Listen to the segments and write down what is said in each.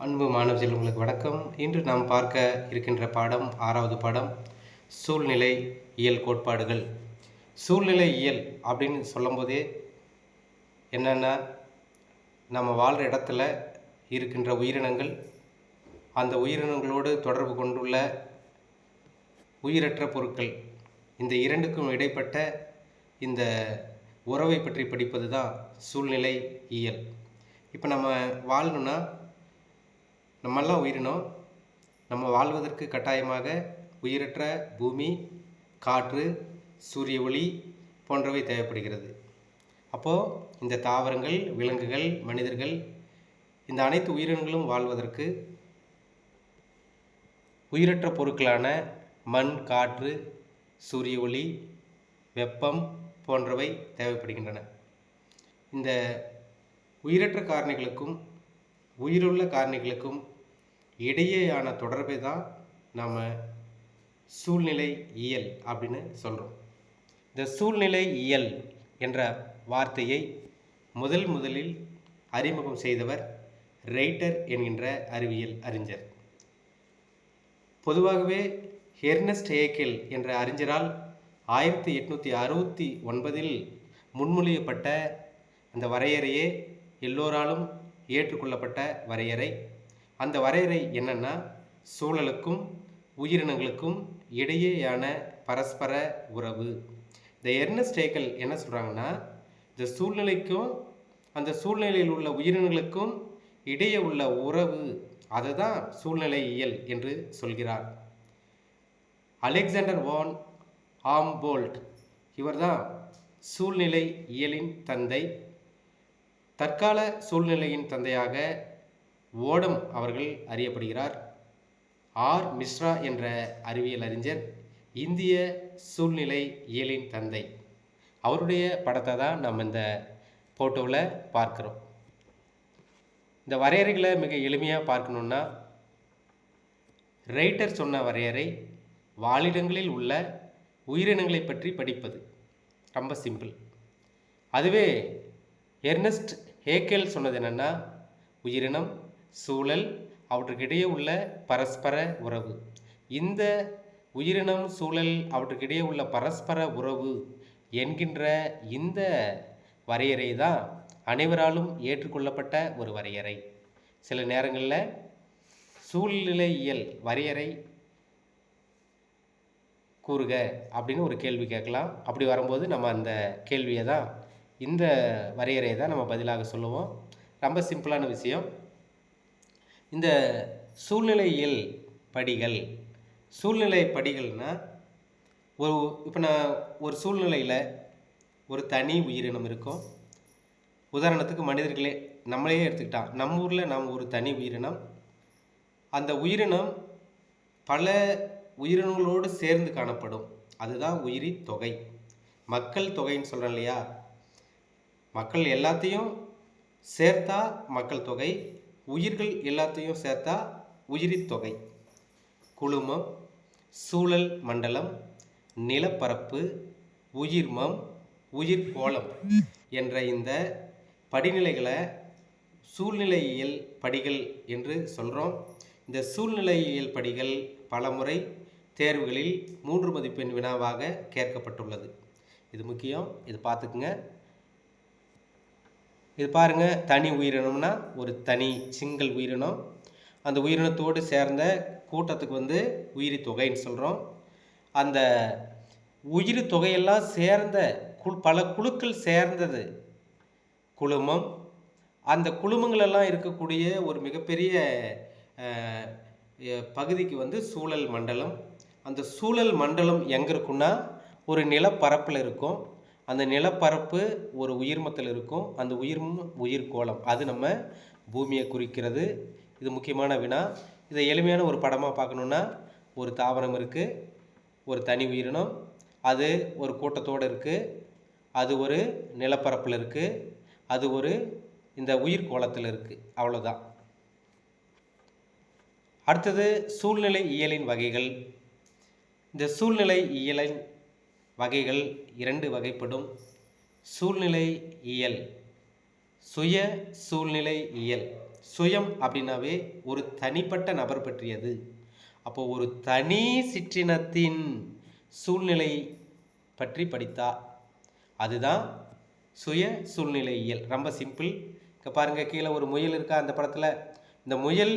அன்பு மாணவ செல்வங்களுக்கு வணக்கம். இன்று நாம் பார்க்க இருக்கின்ற பாடம் 6வது பாடம் சூழ்நிலை இயல் கோட்பாடுகள். சூழ்நிலை இயல் அப்படின்னு சொல்லும்போதே என்னென்னா, நம்ம வாழ்கிற இடத்துல இருக்கின்ற உயிரினங்கள், அந்த உயிரினங்களோடு தொடர்பு கொண்டுள்ள உயிரற்ற பொருட்கள், இந்த இரண்டுக்கும் இடைப்பட்ட இந்த உறவை பற்றி படிப்பது தான் சூழ்நிலை இயல். இப்போ நம்ம வாழணுன்னா, நம்மெல்லாம் உயிரினம், நம்ம வாழ்வதற்கு கட்டாயமாக உயிரற்ற பூமி, காற்று, சூரிய ஒளி போன்றவை தேவைப்படுகிறது. அப்போது இந்த தாவரங்கள், விலங்குகள், மனிதர்கள், இந்த அனைத்து உயிரினங்களும் வாழ்வதற்கு உயிரற்ற பொருட்களான மண், காற்று, சூரிய ஒளி, வெப்பம் போன்றவை தேவைப்படுகின்றன. இந்த உயிரற்ற காரணிகளுக்கும் உயிருள்ள காரணிகளுக்கும் இடையேயான தொடர்பை தான் நாம் சூழ்நிலை இயல் அப்படின்னு சொல்கிறோம். இந்த சூழ்நிலை இயல் என்ற வார்த்தையை முதலில் அறிமுகம் செய்தவர் ரைட்டர் என்கின்ற அறிவியல் அறிஞர். பொதுவாகவே எர்னஸ்ட் ஹேக்கெல் என்ற அறிஞரால் 1869 முன்மொழியப்பட்ட அந்த வரையறையே எல்லோராலும் ஏற்றுக்கொள்ளப்பட்ட வரையறை. அந்த வரையறை என்னன்னா, சூழலுக்கும் உயிரினங்களுக்கும் இடையேயான பரஸ்பர உறவு. இந்த எர்னஸ்ட் ஹேக்கெல் என்ன சொல்கிறாங்கன்னா, இந்த சூழ்நிலைக்கும் அந்த சூழ்நிலையில் உள்ள உயிரினங்களுக்கும் இடையே உள்ள உறவு, அதை தான் சூழ்நிலை இயல் என்று சொல்கிறார். அலெக்சாண்டர் வான் ஆம்போல்ட், இவர் தான் சூழ்நிலை இயலின் தந்தை. தற்கால சூழ்நிலையின் தந்தையாக ஓடம் அவர்கள் அறியப்படுகிறார். ஆர் மிஸ்ரா என்ற அறிவியல் அறிஞர் இந்திய சூழ்நிலை இயலின் தந்தை. அவருடைய படத்தை தான் நம்ம இந்த போட்டோவில் பார்க்குறோம். இந்த வரையறைகளை மிக எளிமையாக பார்க்கணுன்னா, ரைட்டர் சொன்ன வரையறை வாழிடங்களில் உள்ள உயிரினங்களை பற்றி படிப்பது. ரொம்ப சிம்பிள். அதுவே எர்னஸ்ட் ஹேக்கெல் சொன்னது என்னென்னா, உயிரினம், சூழல், அவற்றுக்கிடையே உள்ள பரஸ்பர உறவு. இந்த உயிரினம், சூழல், அவற்றுக்கிடையே உள்ள பரஸ்பர உறவு என்கின்ற இந்த வரையறை தான் அனைவராலும் ஏற்றுக்கொள்ளப்பட்ட ஒரு வரையறை. சில நேரங்களில் சூழ்நிலையியல் வரையறை கூறுக அப்படின்னு ஒரு கேள்வி கேட்கலாம். அப்படி வரும்போது நம்ம அந்த கேள்வியை தான், இந்த வரையறையை தான் நம்ம பதிலாக சொல்லுவோம். ரொம்ப சிம்பிளான விஷயம். இந்த சூழ்நிலையியல் படிகள், சூழ்நிலை படிகள்னால், இப்போ நான் ஒரு சூழ்நிலையில் ஒரு தனி உயிரினம் இருக்கும். உதாரணத்துக்கு மனிதர்களே, நம்மளையே எடுத்துக்கிட்டால், நம்ம ஊரில் நாம் ஒரு தனி உயிரினம். அந்த உயிரினம் பல உயிரினங்களோடு சேர்ந்து காணப்படும். அதுதான் உயிரி தொகை. மக்கள் தொகைன்னு சொல்கிறோம் இல்லையா, மக்கள் எல்லாத்தையும் சேர்த்தா மக்கள் தொகை, உயிர்கள் எல்லாத்தையும் சேர்த்தா உயிரி தொகை. குழுமம், சூழல் மண்டலம், நிலப்பரப்பு, உயிர்மம், உயிர்கோளம் என்ற இந்த படிநிலைகளை சூழ்நிலையியல் படிகள் என்று சொல்கிறோம். இந்த சூழ்நிலையியல் படிகள் பலமுறை தேர்வுகளில் 3 மதிப்பெண் வினாவாக கேட்கப்பட்டுள்ளது. இது முக்கியம், இது பார்த்துக்குங்க. இது பாருங்கள், தனி உயிரினம்னா ஒரு தனி சிங்கிள் உயிரினம். அந்த உயிரினத்தோடு சேர்ந்த கூட்டத்துக்கு உயிரி தொகைன்னு சொல்கிறோம். அந்த உயிரி தொகையெல்லாம் சேர்ந்த பல குழுக்கள் சேர்ந்தது குழுமம். அந்த குழுமங்களெல்லாம் இருக்கக்கூடிய ஒரு மிகப்பெரிய பகுதிக்கு சூழல் மண்டலம். அந்த சூழல் மண்டலம் எங்கே இருக்குன்னா, ஒரு நிலப்பரப்பில் இருக்கும். அந்த நிலப்பரப்பு ஒரு உயிர்மத்தில் இருக்கும். அந்த உயிர்மம் உயிர்கோளம், அது நம்ம பூமியை குறிக்கிறது. இது முக்கியமான வினா. இதை எளிமையான ஒரு படமாக பார்க்கணுன்னா, ஒரு தாவரம் இருக்குது, ஒரு தனி உயிரினம், அது ஒரு கூட்டத்தோடு இருக்குது, அது ஒரு நிலப்பரப்பில் இருக்குது, அது ஒரு இந்த உயிர்கோளத்தில் இருக்குது. அவ்வளோதான். அடுத்தது சூழ்நிலை இயலின் வகைகள். இந்த சூழ்நிலை இயலின் வகைகள் 2 வகைப்படும். சூழ்நிலை இயல், சுய சூழ்நிலை இயல் சுயம் அப்படின்னாவே ஒரு தனிப்பட்ட நபர் பற்றியது. அப்போ ஒரு தனி சிற்றினத்தின் சூழ்நிலை பற்றி படித்தா அதுதான் சுய சூழ்நிலையியல். ரொம்ப சிம்பிள். இங்கே பாருங்கள், கீழே ஒரு முயல் இருக்கா அந்த படத்தில். இந்த முயல்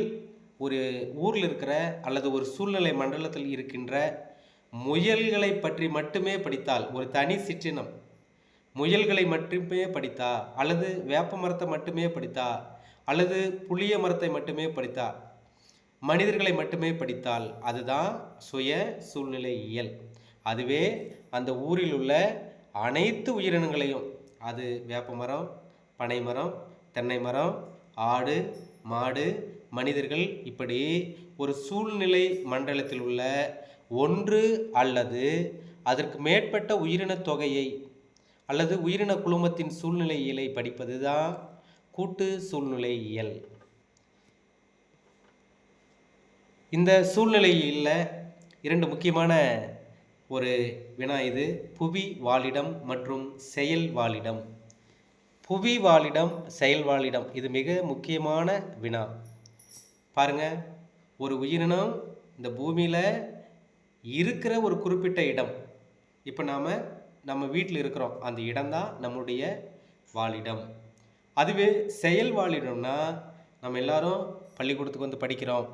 ஒரு ஊரில் இருக்கிற அல்லது ஒரு சூழ்நிலை மண்டலத்தில் இருக்கின்ற முயல்களை பற்றி மட்டுமே படித்தால், ஒரு தனி சிற்றினம் முயல்களை மட்டுமே படித்தா, அல்லது வேப்ப மரத்தை மட்டுமே படித்தா, அல்லது புளிய மரத்தை மட்டுமே படித்தா, மனிதர்களை மட்டுமே படித்தால் அதுதான் சுய சூழ்நிலையியல். அதுவே அந்த ஊரில் உள்ள அனைத்து உயிரினங்களையும், அது வேப்ப மரம், பனை மரம், தென்னை மரம், ஆடு, மாடு, மனிதர்கள், இப்படி ஒரு சூழ்நிலை மண்டலத்தில் உள்ள ஒன்று அல்லது அதற்கு மேற்பட்ட உயிரின தொகையை அல்லது உயிரின குழுமத்தின் சூழ்நிலையியலை படிப்பது தான் கூட்டு சூழ்நிலையியல். இந்த சூழ்நிலையில் 2 முக்கியமான ஒரு வினா இது. புவி வாழிடம் மற்றும் செயல் வாழிடம். புவி வாழிடம், செயல் வாழிடம், இது மிக முக்கியமான வினா. பாருங்க, ஒரு உயிரினம் இந்த பூமியில் இருக்கிற ஒரு குறிப்பிட்ட இடம், இப்போ நம்ம வீட்டில் இருக்கிறோம், அந்த இடம்தான் நம்முடைய வாழிடம். அதுவே செயல் வாழிடம்னா, நம்ம எல்லாரும் பள்ளிக்கூடத்துக்கு வந்து படிக்கிறோம்,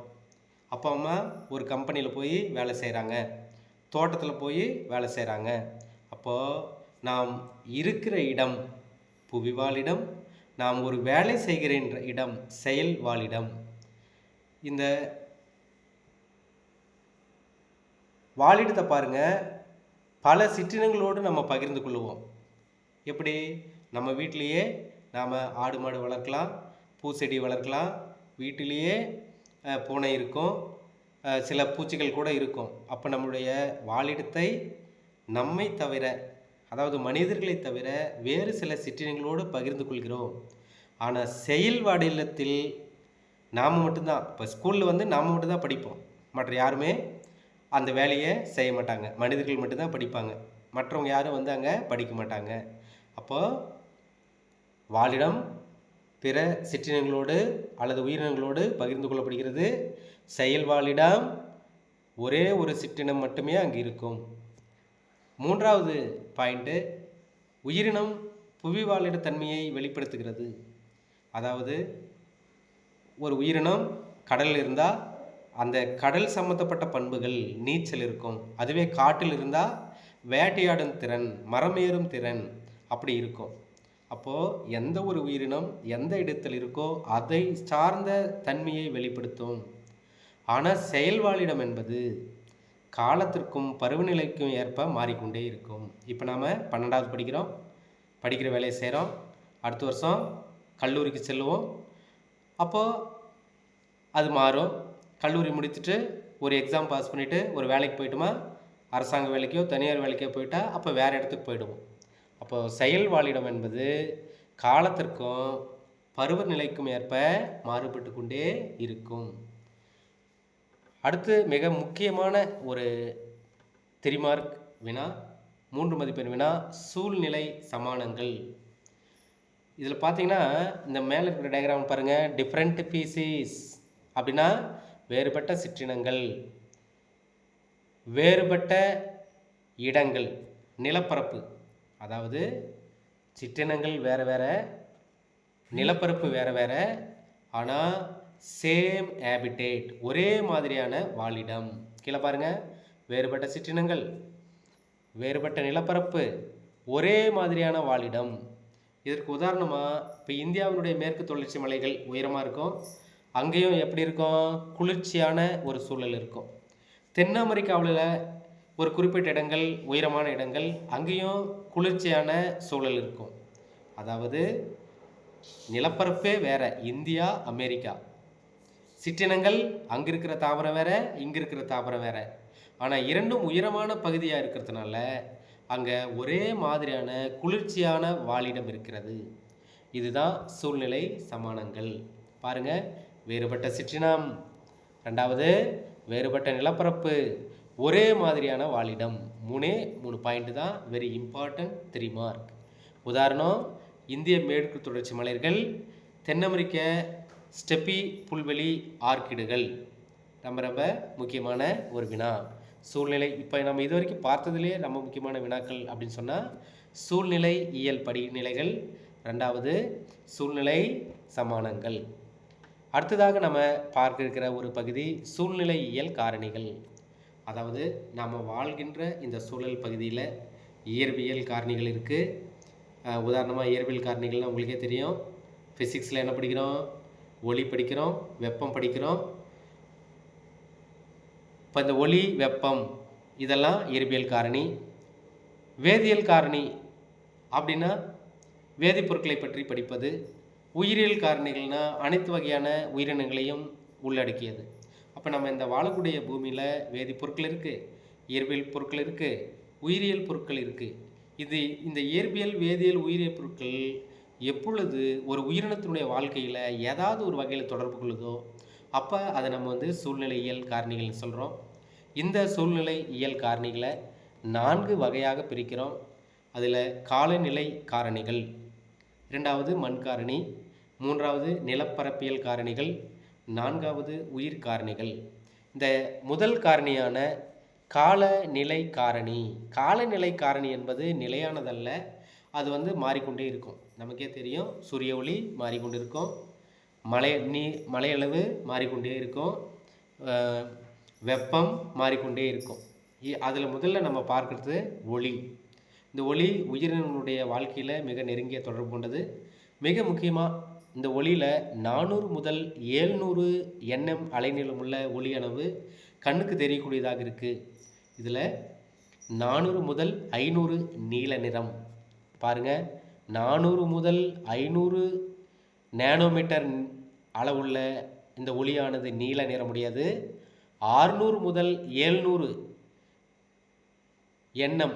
அப்பா அம்மா ஒரு கம்பெனியில் போய் வேலை செய்கிறாங்க, தோட்டத்தில் போய் வேலை செய்கிறாங்க. அப்போது நாம் இருக்கிற இடம் புவி வாழிடம், நாம் ஒரு வேலை செய்கிற இடம் செயல் வாழிடம். இந்த வாழிடத்தை பாருங்க, பல சிற்றினங்களோடு நம்ம பகிர்ந்து கொள்ளுவோம். எப்படி? நம்ம வீட்டிலேயே நாம் ஆடு மாடு வளர்க்கலாம், பூச்செடி வளர்க்கலாம், வீட்டிலேயே பூனை இருக்கும், சில பூச்சிகள் கூட இருக்கும். அப்போ நம்முடைய வாழிடத்தை நம்மை தவிர, அதாவது மனிதர்களை தவிர வேறு சில சிற்றினங்களோடு பகிர்ந்து கொள்கிறோம். ஆனால் செயல் வாழிடத்தில் நாம் மட்டும்தான், இப்போ ஸ்கூலில் வந்து நாம் மட்டும்தான் படிப்போம், மற்ற யாருமே அந்த வேலையை செய்ய மாட்டாங்க. மனிதர்கள் மட்டும்தான் படிப்பாங்க, மற்றவங்க யாரும் வந்து அங்கே படிக்க மாட்டாங்க. அப்போது வாழிடம் பிற சிற்றினங்களோடு அல்லது உயிரினங்களோடு பகிர்ந்து கொள்ளப்படுகிறது. செயல் வாழிடம் ஒரே ஒரு சிற்றினம் மட்டுமே அங்கே இருக்கும். 3வது பாயிண்ட்டு, உயிரினம் புவி வாழிட தன்மையை வெளிப்படுத்துகிறது. அதாவது ஒரு உயிரினம் கடலில் இருந்தால் அந்த கடல் சம்மந்தப்பட்ட பண்புகள், நீச்சல் இருக்கும். அதுவே காட்டில் இருந்தால் வேட்டையாடும் திறன், மரம் ஏறும் திறன் அப்படி இருக்கும். அப்போது எந்த ஒரு உயிரினம் எந்த இடத்தில் இருக்கோ அதை சார்ந்த தன்மையை வெளிப்படுத்தும். ஆனால் செயல் வாழிடம் என்பது காலத்திற்கும் பருவநிலைக்கும் ஏற்ப மாறிக்கொண்டே இருக்கும். இப்போ நாம் 12வது படிக்கிறோம், படிக்கிற வேலையை செய்கிறோம், அடுத்த வருஷம் கல்லூரிக்கு செல்லுவோம். அப்போது அது மாறும். கல்லூரி முடித்துட்டு ஒரு எக்ஸாம் பாஸ் பண்ணிவிட்டு ஒரு வேலைக்கு போயிட்டோமா, அரசாங்க வேலைக்கோ தனியார் வேலைக்கோ போயிட்டா அப்போ வேறு இடத்துக்கு போயிடுவோம். அப்போது செயல் வாழிடம் என்பது காலத்திற்கும் பருவநிலைக்கும் ஏற்ப மாறுபட்டு கொண்டே இருக்கும். அடுத்து மிக முக்கியமான ஒரு 3 மார்க் வினா, 3 மதிப்பெண் வினா, சூழ்நிலை சமானங்கள். இதில் பார்த்தீங்கன்னா இந்த மேலே இருக்கிற டயக்ராம் பாருங்கள், டிஃப்ரெண்ட் பீசிஸ் அப்படின்னா வேறுபட்ட சிற்றினங்கள், வேறுபட்ட இடங்கள், நிலப்பரப்பு. அதாவது சிற்றினங்கள் வேறு வேறு, நிலப்பரப்பு வேறு வேறு, ஆனால் சேம் ஹேபிடேட், ஒரே மாதிரியான வாழிடம். கீழே பாருங்கள், வேறுபட்ட சிற்றினங்கள், வேறுபட்ட நிலப்பரப்பு, ஒரே மாதிரியான வாழிடம். இதற்கு உதாரணமாக இப்போ இந்தியாவினுடைய மேற்கு தொடர்ச்சி மலைகள் உயரமாக இருக்கும், அங்கேயும் எப்படி இருக்கும், குளிர்ச்சியான ஒரு சூழல் இருக்கும். தென் அமெரிக்காவில் ஒரு குறிப்பிட்ட இடங்கள் உயரமான இடங்கள், அங்கேயும் குளிர்ச்சியான சூழல் இருக்கும். அதாவது நிலப்பரப்பே வேற, இந்தியா அமெரிக்கா, சிற்றினங்கள் அங்கே இருக்கிற தாவரம் வேற, இங்கே இருக்கிற தாவரம் வேற, ஆனால் இரண்டும் உயரமான பகுதியாக இருக்கிறதுனால அங்கே ஒரே மாதிரியான குளிர்ச்சியான வாழிடம் இருக்கிறது. இதுதான் சூழ்நிலை சமானங்கள். பாருங்க, வேறுபட்ட சிற்றினம், 2வது வேறுபட்ட நிலப்பரப்பு, ஒரே மாதிரியான வாழிடம். 3 பாயிண்ட் தான், வெரி இம்பார்ட்டன்ட் 3 மார்க். உதாரணம், இந்திய மேற்கு தொடர்ச்சி மலைகள், தென் அமெரிக்க ஸ்டெப்பி புல்வெளி ஆர்க்கிடுகள் ரொம்ப ரொம்ப முக்கியமான ஒரு வினா. சூழ்நிலை இப்போ நம்ம இது வரைக்கும் பார்த்ததுலேயே ரொம்ப முக்கியமான வினாக்கள் அப்படின்னு சொன்னால் சூழ்நிலை இயல் படிநிலைகள், ரெண்டாவது சூழ்நிலை சமானங்கள். அடுத்ததாக நம்ம பார்க்க இருக்கிற ஒரு பகுதி சூழ்நிலை இயல் காரணிகள். அதாவது நாம் வாழ்கின்ற இந்த சூழல் பகுதியில் இயற்பியல் காரணிகள் இருக்குது. உதாரணமாக இயற்பியல் காரணிகள்னால் உங்களுக்கே தெரியும். ஃபிசிக்ஸில் என்ன படிக்கிறோம்? ஒளி படிக்கிறோம், வெப்பம் படிக்கிறோம். இப்போ இந்த ஒளி, வெப்பம் இதெல்லாம் இயற்பியல் காரணி. வேதியியல் காரணி அப்படின்னா வேதிப்பொருட்களை பற்றி படிப்பது. உயிரியல் காரணிகள்னால் அனைத்து வகையான உயிரினங்களையும் உள்ளடக்கியது. அப்போ நம்ம இந்த வாழக்கூடிய பூமியில் வேதிப்பொருட்கள் இருக்குது, இயற்பியல் பொருட்கள் இருக்குது, உயிரியல் பொருட்கள் இருக்குது. இந்த இயற்பியல், வேதியியல், உயிரியல் பொருட்கள் எப்பொழுது ஒரு உயிரினத்தினுடைய வாழ்க்கையில் ஏதாவது ஒரு வகையில் தொடர்பு கொள்ளுதோ அப்போ அதை நம்ம சூழ்நிலை இயல் காரணிகள்னு சொல்கிறோம். இந்த சூழ்நிலை இயல் காரணிகளை 4 வகையாக பிரிக்கிறோம். அதில் காலநிலை காரணிகள், 2வது மண் காரணி, 3வது நிலப்பரப்பியல் காரணிகள், 4வது உயிர் காரணிகள். இந்த முதல் காரணியான காலநிலை காரணி. காலநிலை காரணி என்பது நிலையானதல்ல, அது மாறிக்கொண்டே இருக்கும். நமக்கே தெரியும், சூரிய ஒளி மாறிக்கொண்டு இருக்கும், மழையளவு மாறிக்கொண்டே இருக்கும், வெப்பம் மாறிக்கொண்டே இருக்கும். அதில் முதல்ல நம்ம பார்க்குறது ஒளி. இந்த ஒளி உயிரினுடைய வாழ்க்கையில் மிக நெருங்கிய தொடர்பு கொண்டது. மிக முக்கியமாக இந்த ஒளியில் 400 முதல் 700 nm அலைநீளமுள்ள ஒளி அளவு கண்ணுக்கு தெரியக்கூடியதாக இருக்குது. இதில் 400 முதல் 500 நீல நிறம். பாருங்கள், 400 முதல் 500 நேனோமீட்டர் அளவுள்ள இந்த ஒளியானது நீல நிறமுடையது. 600 முதல் 700 nm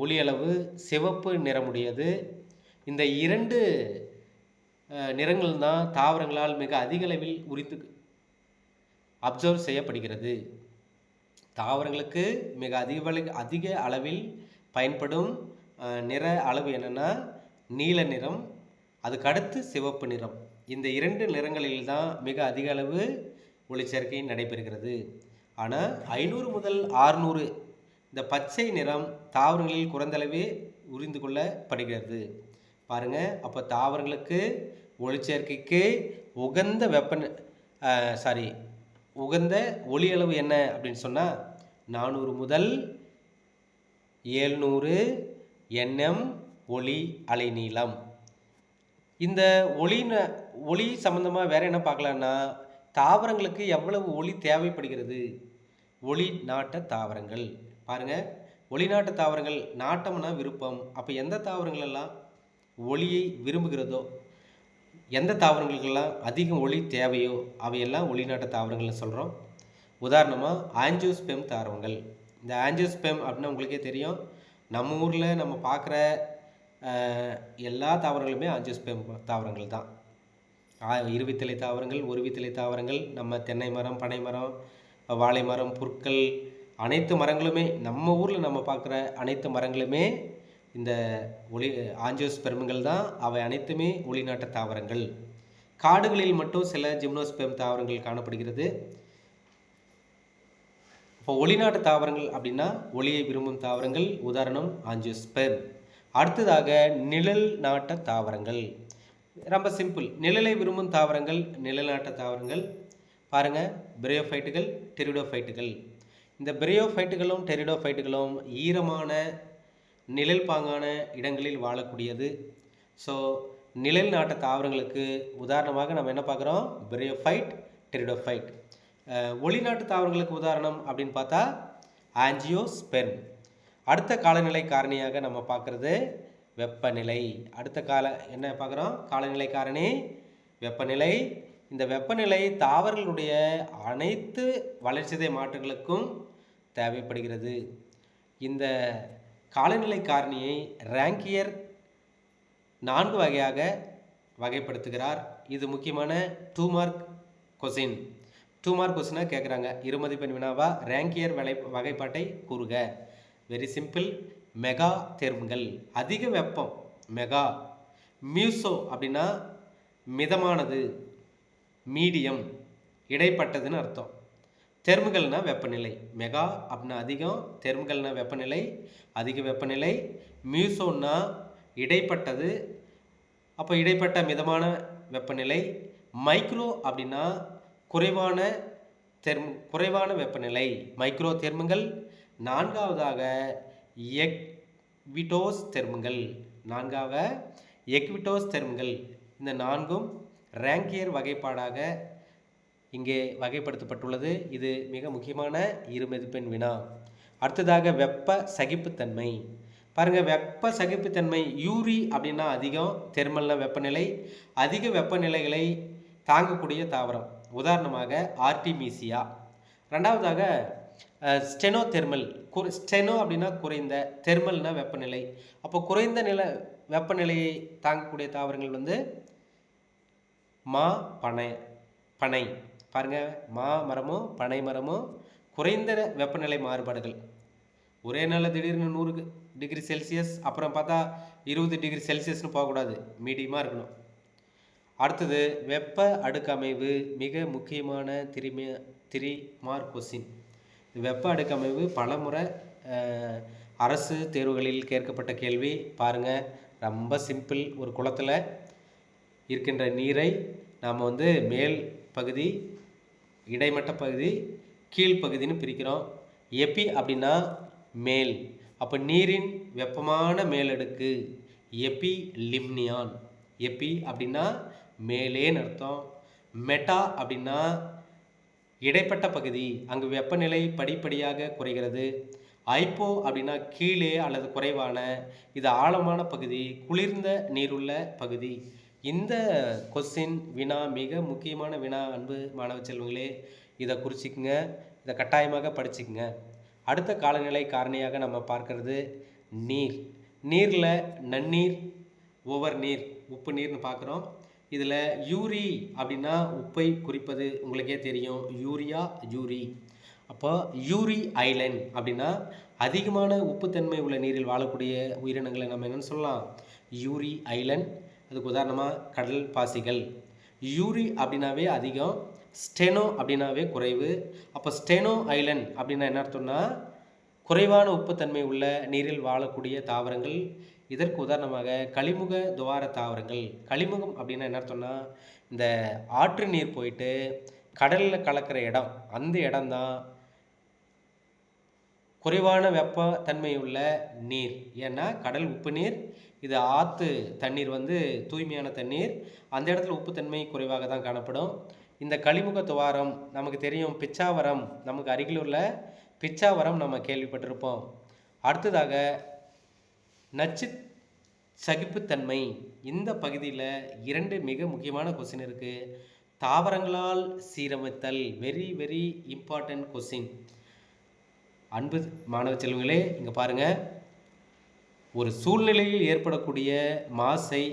ஒளியளவு சிவப்பு நிறமுடையது. இந்த 2 நிறங்கள் தான் தாவரங்களால் மிக அதிக அளவில் அப்சர்வ் செய்யப்படுகிறது. தாவரங்களுக்கு மிக அதிக அளவில் பயன்படும் நிற அளவு என்னென்னா நீல நிறம், அதுக்கடுத்து சிவப்பு நிறம். இந்த 2 நிறங்களில் தான் மிக அதிக அளவு ஒளிச்சேர்க்கை நடைபெறுகிறது. ஆனால் 500 முதல் 600 இந்த பச்சை நிறம் தாவரங்களில் குறைந்தளவே உறிந்து கொள்ளப்படுகிறது. பாருங்கள், அப்போ தாவரங்களுக்கு ஒளிச்சேர்க்கைக்கு உகந்த உகந்த ஒளி அளவு என்ன அப்படின்னு சொன்னால் 400 முதல் 700 nm ஒளி அலைநீளம். இந்த ஒளி சம்பந்தமாக வேற என்ன பார்க்கலான்னா தாவரங்களுக்கு எவ்வளவு ஒளி தேவைப்படுகிறது. ஒளி நாட்ட தாவரங்கள் பாருங்கள், ஒளி நாட்ட தாவரங்கள், நாட்டம்னா விருப்பம். அப்போ எந்த தாவரங்கள் எல்லாம் ஒளியை விரும்புகிறதோ, எந்த தாவரங்களுக்கெல்லாம் அதிகம் ஒளி தேவையோ அவையெல்லாம் ஒளிநாட்ட தாவரங்கள்னு சொல்கிறோம். உதாரணமாக ஆஞ்சியோஸ்பெர்ம் தாவரங்கள். இந்த ஆஞ்சியோஸ்பெர்ம் அப்படின்னா உங்களுக்கே தெரியும், நம்ம ஊரில் நம்ம பார்க்குற எல்லா தாவரங்களுமே ஆஞ்சியோஸ்பெர்ம் தாவரங்கள் தான். இருவித்தலை தாவரங்கள், ஒருவித்தலை தாவரங்கள், நம்ம தென்னை மரம், பனை மரம், வாழை மரம், புற்கள், அனைத்து மரங்களுமே, நம்ம ஊரில் நம்ம பார்க்குற அனைத்து மரங்களுமே இந்த ஆஞ்சியோஸ்பெர்ம்கள் தான். அவை அனைத்துமே ஒளிநாட்ட தாவரங்கள். காடுகளில் மட்டும் சில ஜிம்னோஸ்பெர்ம் தாவரங்கள் காணப்படுகிறது. இப்போ ஒளிநாட்ட தாவரங்கள் அப்படின்னா ஒளியை விரும்பும் தாவரங்கள். உதாரணம் ஆஞ்சியோஸ்பெர்ம். அடுத்ததாக நிழல் நாட்ட தாவரங்கள். ரொம்ப சிம்பிள். நிழலை விரும்பும் தாவரங்கள் நிழல் நாட்ட தாவரங்கள். பாருங்கள், பிரயோஃபைட்டுகள், டெரிடோஃபைட்டுகள். இந்த பிரயோஃபைட்டுகளும் டெரிடோஃபைட்டுகளும் ஈரமான நிழல் பாங்கான இடங்களில் வாழக்கூடியது. ஸோ நிழல் நாட்ட தாவரங்களுக்கு உதாரணமாக நம்ம என்ன பார்க்குறோம்? Bryophyte, pteridophyte. ஒளிநாட்டு தாவரங்களுக்கு உதாரணம் அப்படின்னு பார்த்தா ஆஞ்சியோஸ்பெர்ம். அடுத்த காலநிலை காரணியாக நம்ம பார்க்குறது வெப்பநிலை. என்ன பார்க்குறோம்? காலநிலை காரணி வெப்பநிலை. இந்த வெப்பநிலை தாவரங்களுடைய அனைத்து வளர்சிதை மாற்றங்களுக்கும் தேவைப்படுகிறது. இந்த காலநிலை காரணியை ராங்கியர் 4 வகையாக வகைப்படுத்துகிறார். இது முக்கியமான 2 மார்க் கொஸ்டின். 2 மார்க் கொஸ்டினாக கேட்குறாங்க. 2 மதிப்பெண் வினாவா ராங்கியர் வகைப்பாட்டை கூறுக. Very simple. மெகா தெர்ம்கள், அதிக வெப்பம் மெகா. மியூசோ அப்படின்னா மிதமானது. மீடியம் இடைப்பட்டதுன்னு அர்த்தம். தெர்முகல்னா வெப்பநிலை. மெகா அப்படின்னா அதிகம், தெர்முகல்னா வெப்பநிலை, அதிக வெப்பநிலை. மியூசோன்னா இடைப்பட்டது, அப்போ இடைப்பட்ட மிதமான வெப்பநிலை. மைக்ரோ அப்படின்னா குறைவான குறைவான வெப்பநிலை, மைக்ரோ தெர்முகள். நான்காவதாக எக்விட்டோஸ் தெர்முகள். எக்விட்டோஸ் தெர்முகள். இந்த நான்கும் ரேங்கியர் வகைப்பாடாக இங்கே வகைப்படுத்தப்பட்டுள்ளது. இது மிக முக்கியமான இருமதிப்பெண் வினா. அடுத்ததாக வெப்ப சகிப்புத்தன்மை. பாருங்கள், வெப்ப சகிப்புத்தன்மை யூரி அப்படின்னா அதிகம், தெர்மல்னா வெப்பநிலை. அதிக வெப்பநிலைகளை தாங்கக்கூடிய தாவரம், உதாரணமாக ஆர்டிமீசியா. ரெண்டாவதாக ஸ்டெனோ தெர்மல். ஸ்டெனோ அப்படின்னா குறைந்த, தெர்மல்னா வெப்பநிலை. அப்போ குறைந்த வெப்பநிலையை தாங்கக்கூடிய தாவரங்கள் வந்து மா பனை. பாருங்கள், மா மரமும் பனை மரமும் குறைந்த வெப்பநிலை மாறுபாடுகள். ஒரே நாளில் திடீர்னு 100 டிகிரி செல்சியஸ், அப்புறம் பார்த்தா 20 டிகிரி செல்சியஸ்னு போகக்கூடாது, மீடியமாக இருக்கணும். அடுத்தது வெப்ப அடுக்கமைவு, மிக முக்கியமான 3 மார்க் கொஸ்டின். வெப்ப அடுக்கமைவு பலமுறை அரசு தேர்வுகளில் கேட்கப்பட்ட கேள்வி. பாருங்கள், ரொம்ப சிம்பிள். ஒரு குளத்தில் இருக்கின்ற நீரை நாம் வந்து மேல் பகுதி, இடைமட்ட பகுதி, கீழ்ப்பகுதின்னு பிரிக்கிறோம். எபி அப்படின்னா மேல், அப்போ நீரின் வெப்பமான மேலடுக்கு எபி லிம்னியான். எபி அப்படின்னா மேலேன்னு அர்த்தம். மெட்டா அப்படின்னா இடைப்பட்ட பகுதி, அங்கு வெப்பநிலை படிப்படியாக குறைகிறது. ஐப்போ அப்படின்னா கீழே அல்லது குறைவான, இது ஆழமான பகுதி, குளிர்ந்த நீருள்ள பகுதி. இந்த கொஸ்டின் வினா மிக முக்கியமான வினா. அன்பு மாணவ செல்வங்களே, இதை குறிச்சிக்குங்க, இதை கட்டாயமாக படிச்சுக்குங்க. அடுத்த காலநிலை காரணியாக நம்ம பார்க்கறது நீர். நீரில் நன்னீர், உவர் நீர், உப்பு நீர்னு பார்க்குறோம். இதில் யூரி அப்படின்னா உப்பை குறிப்பது உங்களுக்கே தெரியும், யூரியா, யூரி. அப்போ யூரி ஐலண்ட் அப்படின்னா அதிகமான உப்புத்தன்மை உள்ள நீரில் வாழக்கூடிய உயிரினங்களை நம்ம என்னென்னு சொல்லலாம், யூரி ஐலண்ட். அதுக்கு உதாரணமாக கடல் பாசிகள். யூரி அப்படின்னாவே அதிகம், ஸ்டெனோ அப்படின்னாவே குறைவு. அப்போ ஸ்டெனோ ஐலண்ட் அப்படின்னா என்ன அர்த்தம்னா குறைவான உப்புத்தன்மை உள்ள நீரில் வாழக்கூடிய தாவரங்கள். இதற்கு உதாரணமாக கழிமுக துவார தாவரங்கள். கழிமுகம் அப்படின்னா என்ன அர்த்தம்னா இந்த ஆற்று நீர் போயிட்டு கடலில் கலக்கிற இடம், அந்த இடம்தான் குறைவான வெப்பத்தன்மை உள்ள நீர். ஏன்னா கடல் உப்பு நீர், இது ஆற்று தண்ணீர் வந்து தூய்மையான தண்ணீர், அந்த இடத்துல உப்புத்தன்மை குறைவாக தான் காணப்படும். இந்த கழிமுக துவாரம் நமக்கு தெரியும், பிச்சாவரம், நமக்கு அருகில் உள்ள பிச்சாவரம் நம்ம கேள்விப்பட்டிருப்போம். அடுத்ததாக நச்சு சகிப்புத்தன்மை. இந்த பகுதியில் 2 மிக முக்கியமான கொஸ்டின் இருக்குது. தாவரங்களால் சீரமைத்தல், வெரி வெரி இம்பார்ட்டன்ட் கொஸ்டின். அன்பு மாணவ செல்வங்களே, இங்கே பாருங்கள், ஒரு சூழ்நிலையில் ஏற்படக்கூடிய மாசை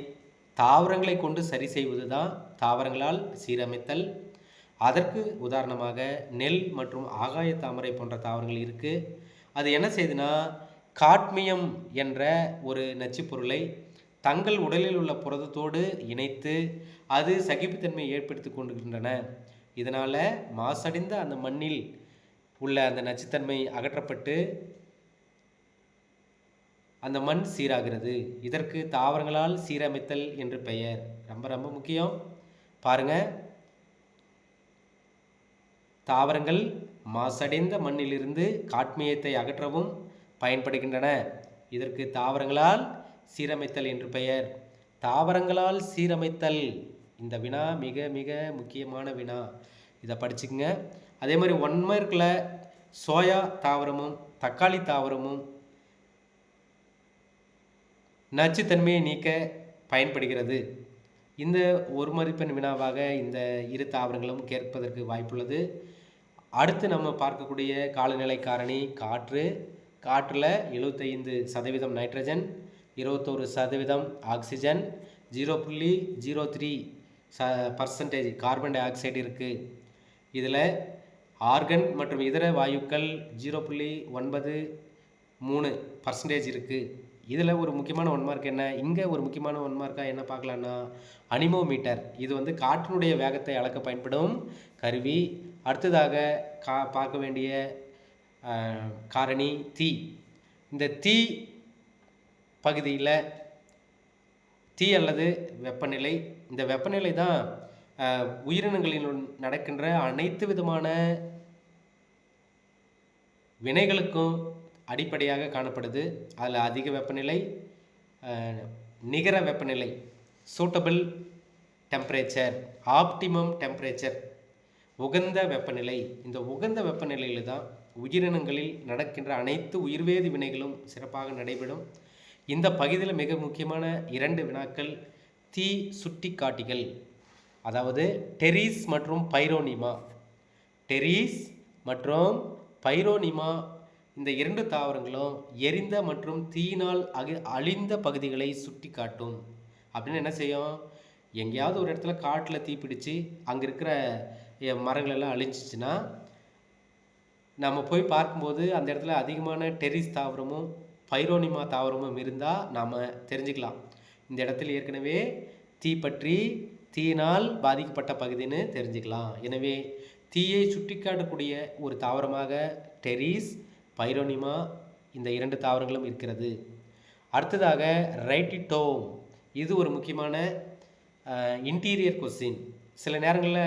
தாவரங்களை கொண்டு சரி செய்வது தான் தாவரங்களால் சீரமைத்தல். அதற்கு உதாரணமாக நெல் மற்றும் ஆகாய தாமரை போன்ற தாவரங்கள் இருக்குது. அது என்ன செய்யுதுன்னா காட்மியம் என்ற ஒரு நச்சுப்பொருளை தங்கள் உடலில் உள்ள புரதத்தோடு இணைத்து அது சகிப்புத்தன்மையை ஏற்படுத்தி கொண்டுகின்றன. இதனால் மாசடைந்த அந்த மண்ணில் உள்ள அந்த நச்சுத்தன்மை அகற்றப்பட்டு அந்த மண் சீராகிறது. இதற்கு தாவரங்களால் சீரமைத்தல் என்று பெயர். ரொம்ப ரொம்ப முக்கியம். பாருங்கள், தாவரங்கள் மாசடைந்த மண்ணிலிருந்து காட்மியத்தை அகற்றவும் பயன்படுகின்றன. இதற்கு தாவரங்களால் சீரமைத்தல் என்று பெயர். தாவரங்களால் சீரமைத்தல், இந்த வினா மிக மிக முக்கியமான வினா, இதை படிச்சுக்கங்க. அதே மாதிரி 1 மார்க்கில் சோயா தாவரமும் தக்காளி தாவரமும் நச்சுத்தன்மையை நீக்க பயன்படுகிறது. இந்த 1 மதிப்பெண் வினாவாக இந்த 2 தாவரங்களும் கேட்பதற்கு வாய்ப்புள்ளது. அடுத்து நம்ம பார்க்கக்கூடிய காலநிலை காரணி காற்று. காற்றில் 75% nitrogen, 21% oxygen, 0.03% carbon di oxide இருக்குது. இதில் ஆர்கன் மற்றும் இதர வாயுக்கள் 0.93% இருக்குது. இதில் ஒரு முக்கியமான ஒன் மார்க் என்ன, இங்கே ஒரு முக்கியமான ஒன் மார்க்காக என்ன பார்க்கலான்னா, அனிமோமீட்டர். இது வந்து காற்றினுடைய வேகத்தை அளக்க பயன்படும் கருவி. அடுத்ததாக பார்க்க வேண்டிய காரணி தீ. இந்த தீ பகுதியில் தீ அல்லது வெப்பநிலை, இந்த வெப்பநிலை தான் உயிரினங்களில் நடக்கின்ற அனைத்து விதமான வினைகளுக்கும் அடிப்படையாக காணப்படுது. அதில் அதிக வெப்பநிலை, நிகர வெப்பநிலை, சூட்டபிள் டெம்பரேச்சர், ஆப்டிமம் டெம்பரேச்சர், உகந்த வெப்பநிலை. இந்த உகந்த வெப்பநிலையில் தான் உயிரினங்களில் நடக்கின்ற அனைத்து உயிர்வேதி வினைகளும் சிறப்பாக நடைபெறும். இந்த பகுதியில் மிக முக்கியமான 2 வினாக்கள் தீ சுட்டிக்காட்டிகள், அதாவது டெரீஸ் மற்றும் பைரோனிமா. டெரீஸ் மற்றும் பைரோனிமா இந்த 2 தாவரங்களும் எரிந்த மற்றும் தீயினால் அழிந்த பகுதிகளை சுட்டி காட்டும். அப்படின்னு என்ன செய்யும், எங்கேயாவது ஒரு இடத்துல காட்டில் தீ பிடிச்சி அங்கே இருக்கிற மரங்கள் எல்லாம் அழிஞ்சிச்சுன்னா நம்ம போய் பார்க்கும்போது அந்த இடத்துல அதிகமான டெரீஸ் தாவரமும் பைரோனிமா தாவரமும் இருந்தால் நாம் தெரிஞ்சுக்கலாம், இந்த இடத்துல ஏற்கனவே தீ பற்றி தீயினால் பாதிக்கப்பட்ட பகுதின்னு தெரிஞ்சுக்கலாம். எனவே தீயை சுட்டிக்காட்டக்கூடிய ஒரு தாவரமாக டெரீஸ், பைரோனிமா இந்த 2 தாவரங்களும் இருக்கிறது. அடுத்ததாக ரைட்டிட்டோம். இது ஒரு முக்கியமான இன்டீரியர் கொஸ்டின். சில நேரங்களில்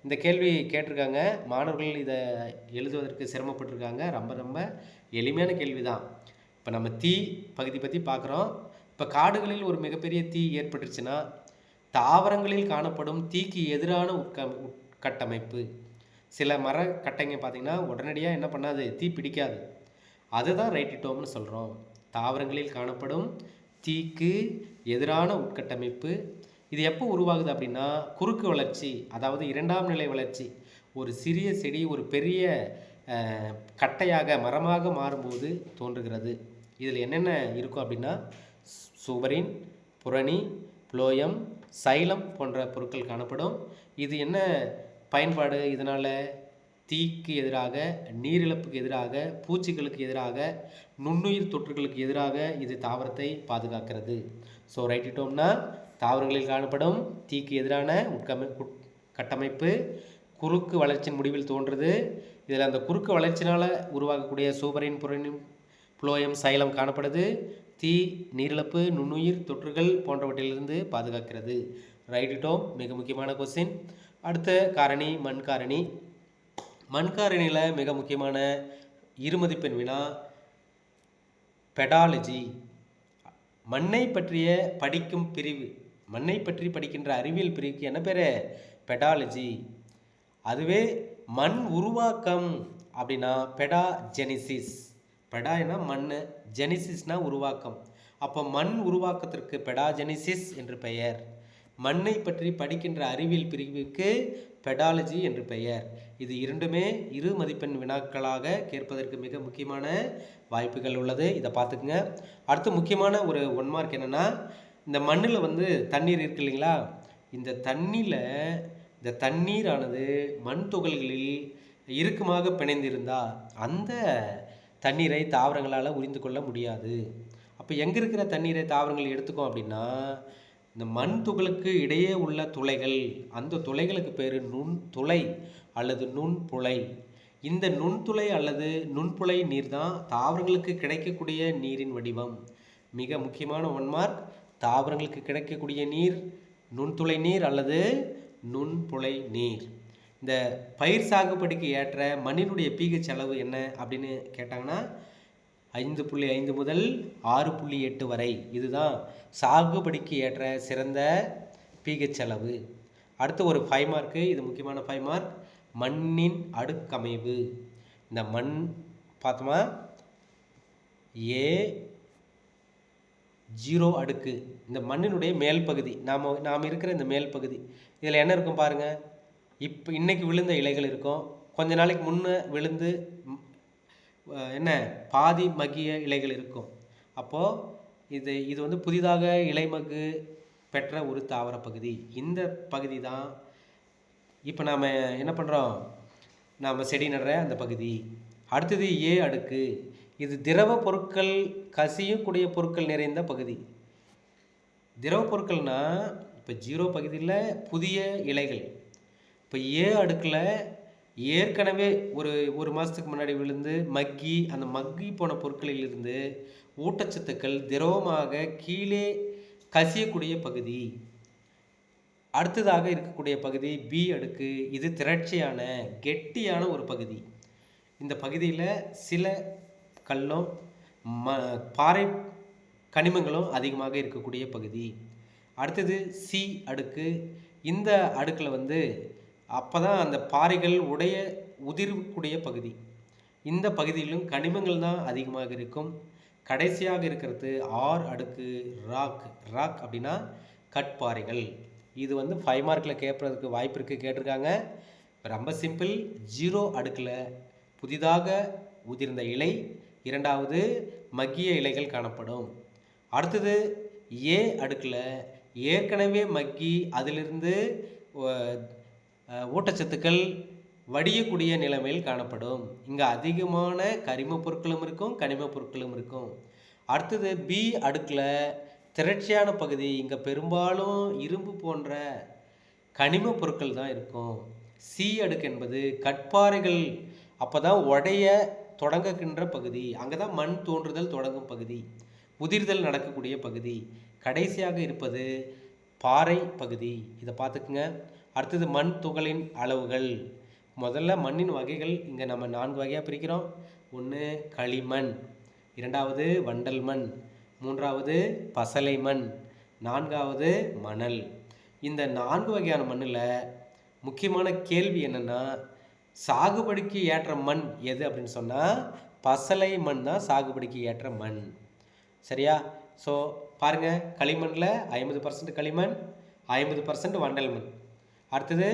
இந்த கேள்வி கேட்டிருக்காங்க, மாணவர்கள் இதை எழுதுவதற்கு சிரமப்பட்டிருக்காங்க. ரொம்ப ரொம்ப எளிமையான கேள்வி தான். இப்போ நம்ம தீ பகுதி பற்றி பார்க்குறோம். இப்போ காடுகளில் ஒரு மிகப்பெரிய தீ ஏற்பட்டுருச்சுன்னா தாவரங்களில் காணப்படும் தீக்கு எதிரான உட்கட்டமைப்பு. சில மர கட்டைங்க பார்த்திங்கன்னா உடனடியாக என்ன பண்ணாது, தீ பிடிக்காது. அதுதான் ரைட்டிட்டோம்னு சொல்கிறோம். தாவரங்களில் காணப்படும் தீக்கு எதிரான உட்கட்டமைப்பு. இது எப்போ உருவாகுது அப்படின்னா, குறுக்கு வளர்ச்சி, அதாவது 2ஆம் நிலை வளர்ச்சி. ஒரு சிறிய செடி ஒரு பெரிய கட்டையாக மரமாக மாறும்போது தோன்றுகிறது. இதில் என்னென்ன இருக்கும் அப்படின்னா, சூபரின், புரணி, புளோயம், சைலம் போன்ற பொருட்கள் காணப்படும். இது என்ன பயன்பாடு, இதனால் தீக்கு எதிராக, நீரிழப்புக்கு எதிராக, பூச்சிகளுக்கு எதிராக, நுண்ணுயிர் தொற்றுகளுக்கு எதிராக இது தாவரத்தை பாதுகாக்கிறது. ஸோ ரைட்டிட்டோம்னா தாவரங்களில் காணப்படும் தீக்கு எதிரான கட்டமைப்பு குறுக்கு வளர்ச்சியின் முடிவில் தோன்றுறது. இதில் அந்த குறுக்கு வளர்ச்சினால் உருவாகக்கூடிய சூபரின், புரணின், புளோயம், சைலம் காணப்படுது. தீ, நீரிழப்பு, நுண்ணுயிர் தொற்றுகள் போன்றவற்றிலிருந்து பாதுகாக்கிறது. ரைட்டிட்டோம் மிக முக்கியமான கொஸ்டின். அடுத்த காரணி மண்காரணி. மண்காரணியில் மிக முக்கியமான இருமதிப்பெண் வினா பெடாலஜி. மண்ணை பற்றிய படிக்கும் பிரிவு, மண்ணை பற்றி படிக்கின்ற அறிவியல் பிரிவுக்கு என்ன பேர், பெடாலஜி. அதுவே மண் உருவாக்கம் அப்படின்னா பெடாஜெனிசிஸ். பெடானா மண், ஜெனிசிஸ்னா உருவாக்கம். அப்போ மண் உருவாக்கத்திற்கு பெடாஜெனிசிஸ் என்று பெயர். மண்ணை பற்றி படிக்கின்ற அறிவியல் பிரிவுக்கு பெடாலஜி என்று பெயர். இது இரண்டுமே 2 மதிப்பெண் வினாக்களாக கேட்பதற்கு மிக முக்கியமான வாய்ப்புகள் உள்ளது. இதை பார்த்துக்குங்க. அடுத்து முக்கியமான ஒரு 1 மார்க் என்னென்னா, இந்த மண்ணில் வந்து தண்ணீர் இருக்கு இல்லைங்களா, இந்த தண்ணீரானது மண் துகள்களில் இறுக்கமாக பிணைந்திருந்தால் அந்த தண்ணீரை தாவரங்களால் உறிந்து கொள்ள முடியாது. அப்போ எங்கே இருக்கிற தண்ணீரை தாவரங்கள் எடுத்துக்கும் அப்படின்னா, இந்த மண் துகளுக்கு இடையே உள்ள துளைகள், அந்த துளைகளுக்கு பேர் நுண்துளை அல்லது நுண்புழை. இந்த நுண்துளை அல்லது நுண்புழை நீர் தான் தாவரங்களுக்கு கிடைக்கக்கூடிய நீரின் வடிவம். மிக முக்கியமான 1 மார்க். தாவரங்களுக்கு கிடைக்கக்கூடிய நீர் நுண்துளை நீர் அல்லது நுண்புழை நீர். இந்த பயிர் சாகுபடிக்கு ஏற்ற மண்ணினுடைய pH அளவு என்ன அப்படின்னு கேட்டாங்கன்னா 5.5 முதல் 6.8 வரை. இதுதான் சாகுபடிக்கு ஏற்ற சிறந்த pH அளவு. அடுத்து ஒரு 5 மார்க்கு, இது முக்கியமான 5 மார்க். மண்ணின் அடுக்கமைவு. இந்த மண் பார்த்தோமா, A0 அடுக்கு, இந்த மண்ணினுடைய மேல் பகுதி, நாம் இருக்கிற இந்த மேல் பகுதி, இதில் என்ன இருக்கும் பாருங்கள். இன்னைக்கு விழுந்த இலைகள் இருக்கும், கொஞ்ச நாளைக்கு முன்னே விழுந்து என்ன பாதி மகிய இலைகள் இருக்கும். அப்போது இது வந்து புதிதாக இலைமகு பெற்ற ஒரு தாவர பகுதி. இந்த பகுதி தான் இப்போ நாம் என்ன பண்ணுறோம், நாம் செடி நடுற அந்த பகுதி. அடுத்தது A அடுக்கு. இது திரவ பொருட்கள் கசியக்கூடிய பொருட்கள் நிறைந்த பகுதி. திரவ பொருட்கள்னா இப்போ 0 பகுதியில் புதிய இலைகள். இப்போ ஏ அடுக்கில் ஏற்கனவே ஒரு மாதத்துக்கு முன்னாடி விழுந்து மக்கி அந்த மக்கி போன பொருட்களிலிருந்து ஊட்டச்சத்துக்கள் திரவமாக கீழே கசியக்கூடிய பகுதி. அடுத்ததாக இருக்கக்கூடிய பகுதி பி அடுக்கு. இது திரட்சியான கெட்டியான ஒரு பகுதி. இந்த பகுதியில் சில கல்லும் பாறை கனிமங்களும் அதிகமாக இருக்கக்கூடிய பகுதி. அடுத்தது சி அடுக்கு. இந்த அடுக்கில் வந்து அப்போ தான் அந்த பாறைகள் உதிரக்கூடிய பகுதி. இந்த பகுதியிலும் கனிமங்கள் தான் அதிகமாக இருக்கும். கடைசியாக இருக்கிறது ஆர் அடுக்கு. ராக் அப்படின்னா கட்பாறைகள். இது வந்து 5 மார்க்கில் கேட்பதற்கு வாய்ப்பு இருக்குது, கேட்டிருக்காங்க. ரொம்ப சிம்பிள். 0 அடுக்கில் புதிதாக உதிர்ந்த இலை, இரண்டாவது மக்கிய இலைகள் காணப்படும். அடுத்தது ஏ அடுக்கில் ஏற்கனவே மக்கி அதிலிருந்து ஊட்டச்சத்துக்கள் வடியக்கூடிய நிலைமையில் காணப்படும். இங்கே அதிகமான கரிம பொருட்களும் இருக்கும், கனிம பொருட்களும் இருக்கும். அடுத்தது பி அடுக்கில் திரட்சியான பகுதி. இங்கே பெரும்பாலும் இரும்பு போன்ற கனிம பொருட்கள் தான் இருக்கும். சி அடுக்கு என்பது கட்பாறைகள். அப்போ தான் உடைய தொடங்குகின்ற பகுதி. அங்கே தான் மண் தோன்றுதல் தொடங்கும் பகுதி, உதிர்தல் நடக்கக்கூடிய பகுதி. கடைசியாக இருப்பது பாறை பகுதி. இதை பார்த்துக்குங்க. அடுத்தது மண் துகளின் அளவுகள். முதல்ல மண்ணின் வகைகள் இங்கே நம்ம 4 வகையாக பிரிக்கிறோம். ஒன்று களிமண், இரண்டாவது வண்டல் மண், மூன்றாவது பசலை மண், நான்காவது மணல். இந்த 4 வகையான மண்ணில் முக்கியமான கேள்வி என்னென்னா, சாகுபடிக்கு ஏற்ற மண் எது அப்படின்னு சொன்னால் பசலை மண் தான் சாகுபடிக்கு ஏற்ற மண். சரியா? ஸோ பாருங்கள், களிமண்ணில் 50% களிமண், 50% வண்டல் மண். அடுத்தது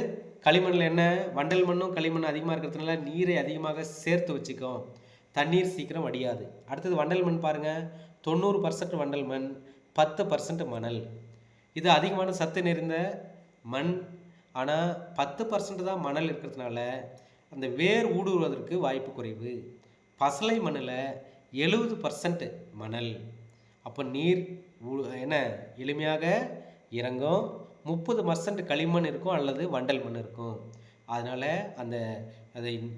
களிமண்ணில் என்ன, வண்டல் மண்ணும் களிமண் அதிகமாக இருக்கிறதுனால நீரை அதிகமாக சேர்த்து வச்சுக்கும், தண்ணீர் சீக்கிரம் வடியாது. அடுத்தது வண்டல் மண் பாருங்கள், 90% வண்டல் மண், 10% மணல். இது அதிகமான சத்து நிறைந்த மண். ஆனால் 10% தான் மணல் இருக்கிறதுனால அந்த வேர் ஊடுருவதற்கு வாய்ப்பு குறைவு. பசலை மண்ணில் 70% மணல். அப்போ நீர் என்ன எளிமையாக இறங்கும். 30% களிமண் இருக்கும் அல்லது வண்டல் மண் இருக்கும். அதனால் அந்த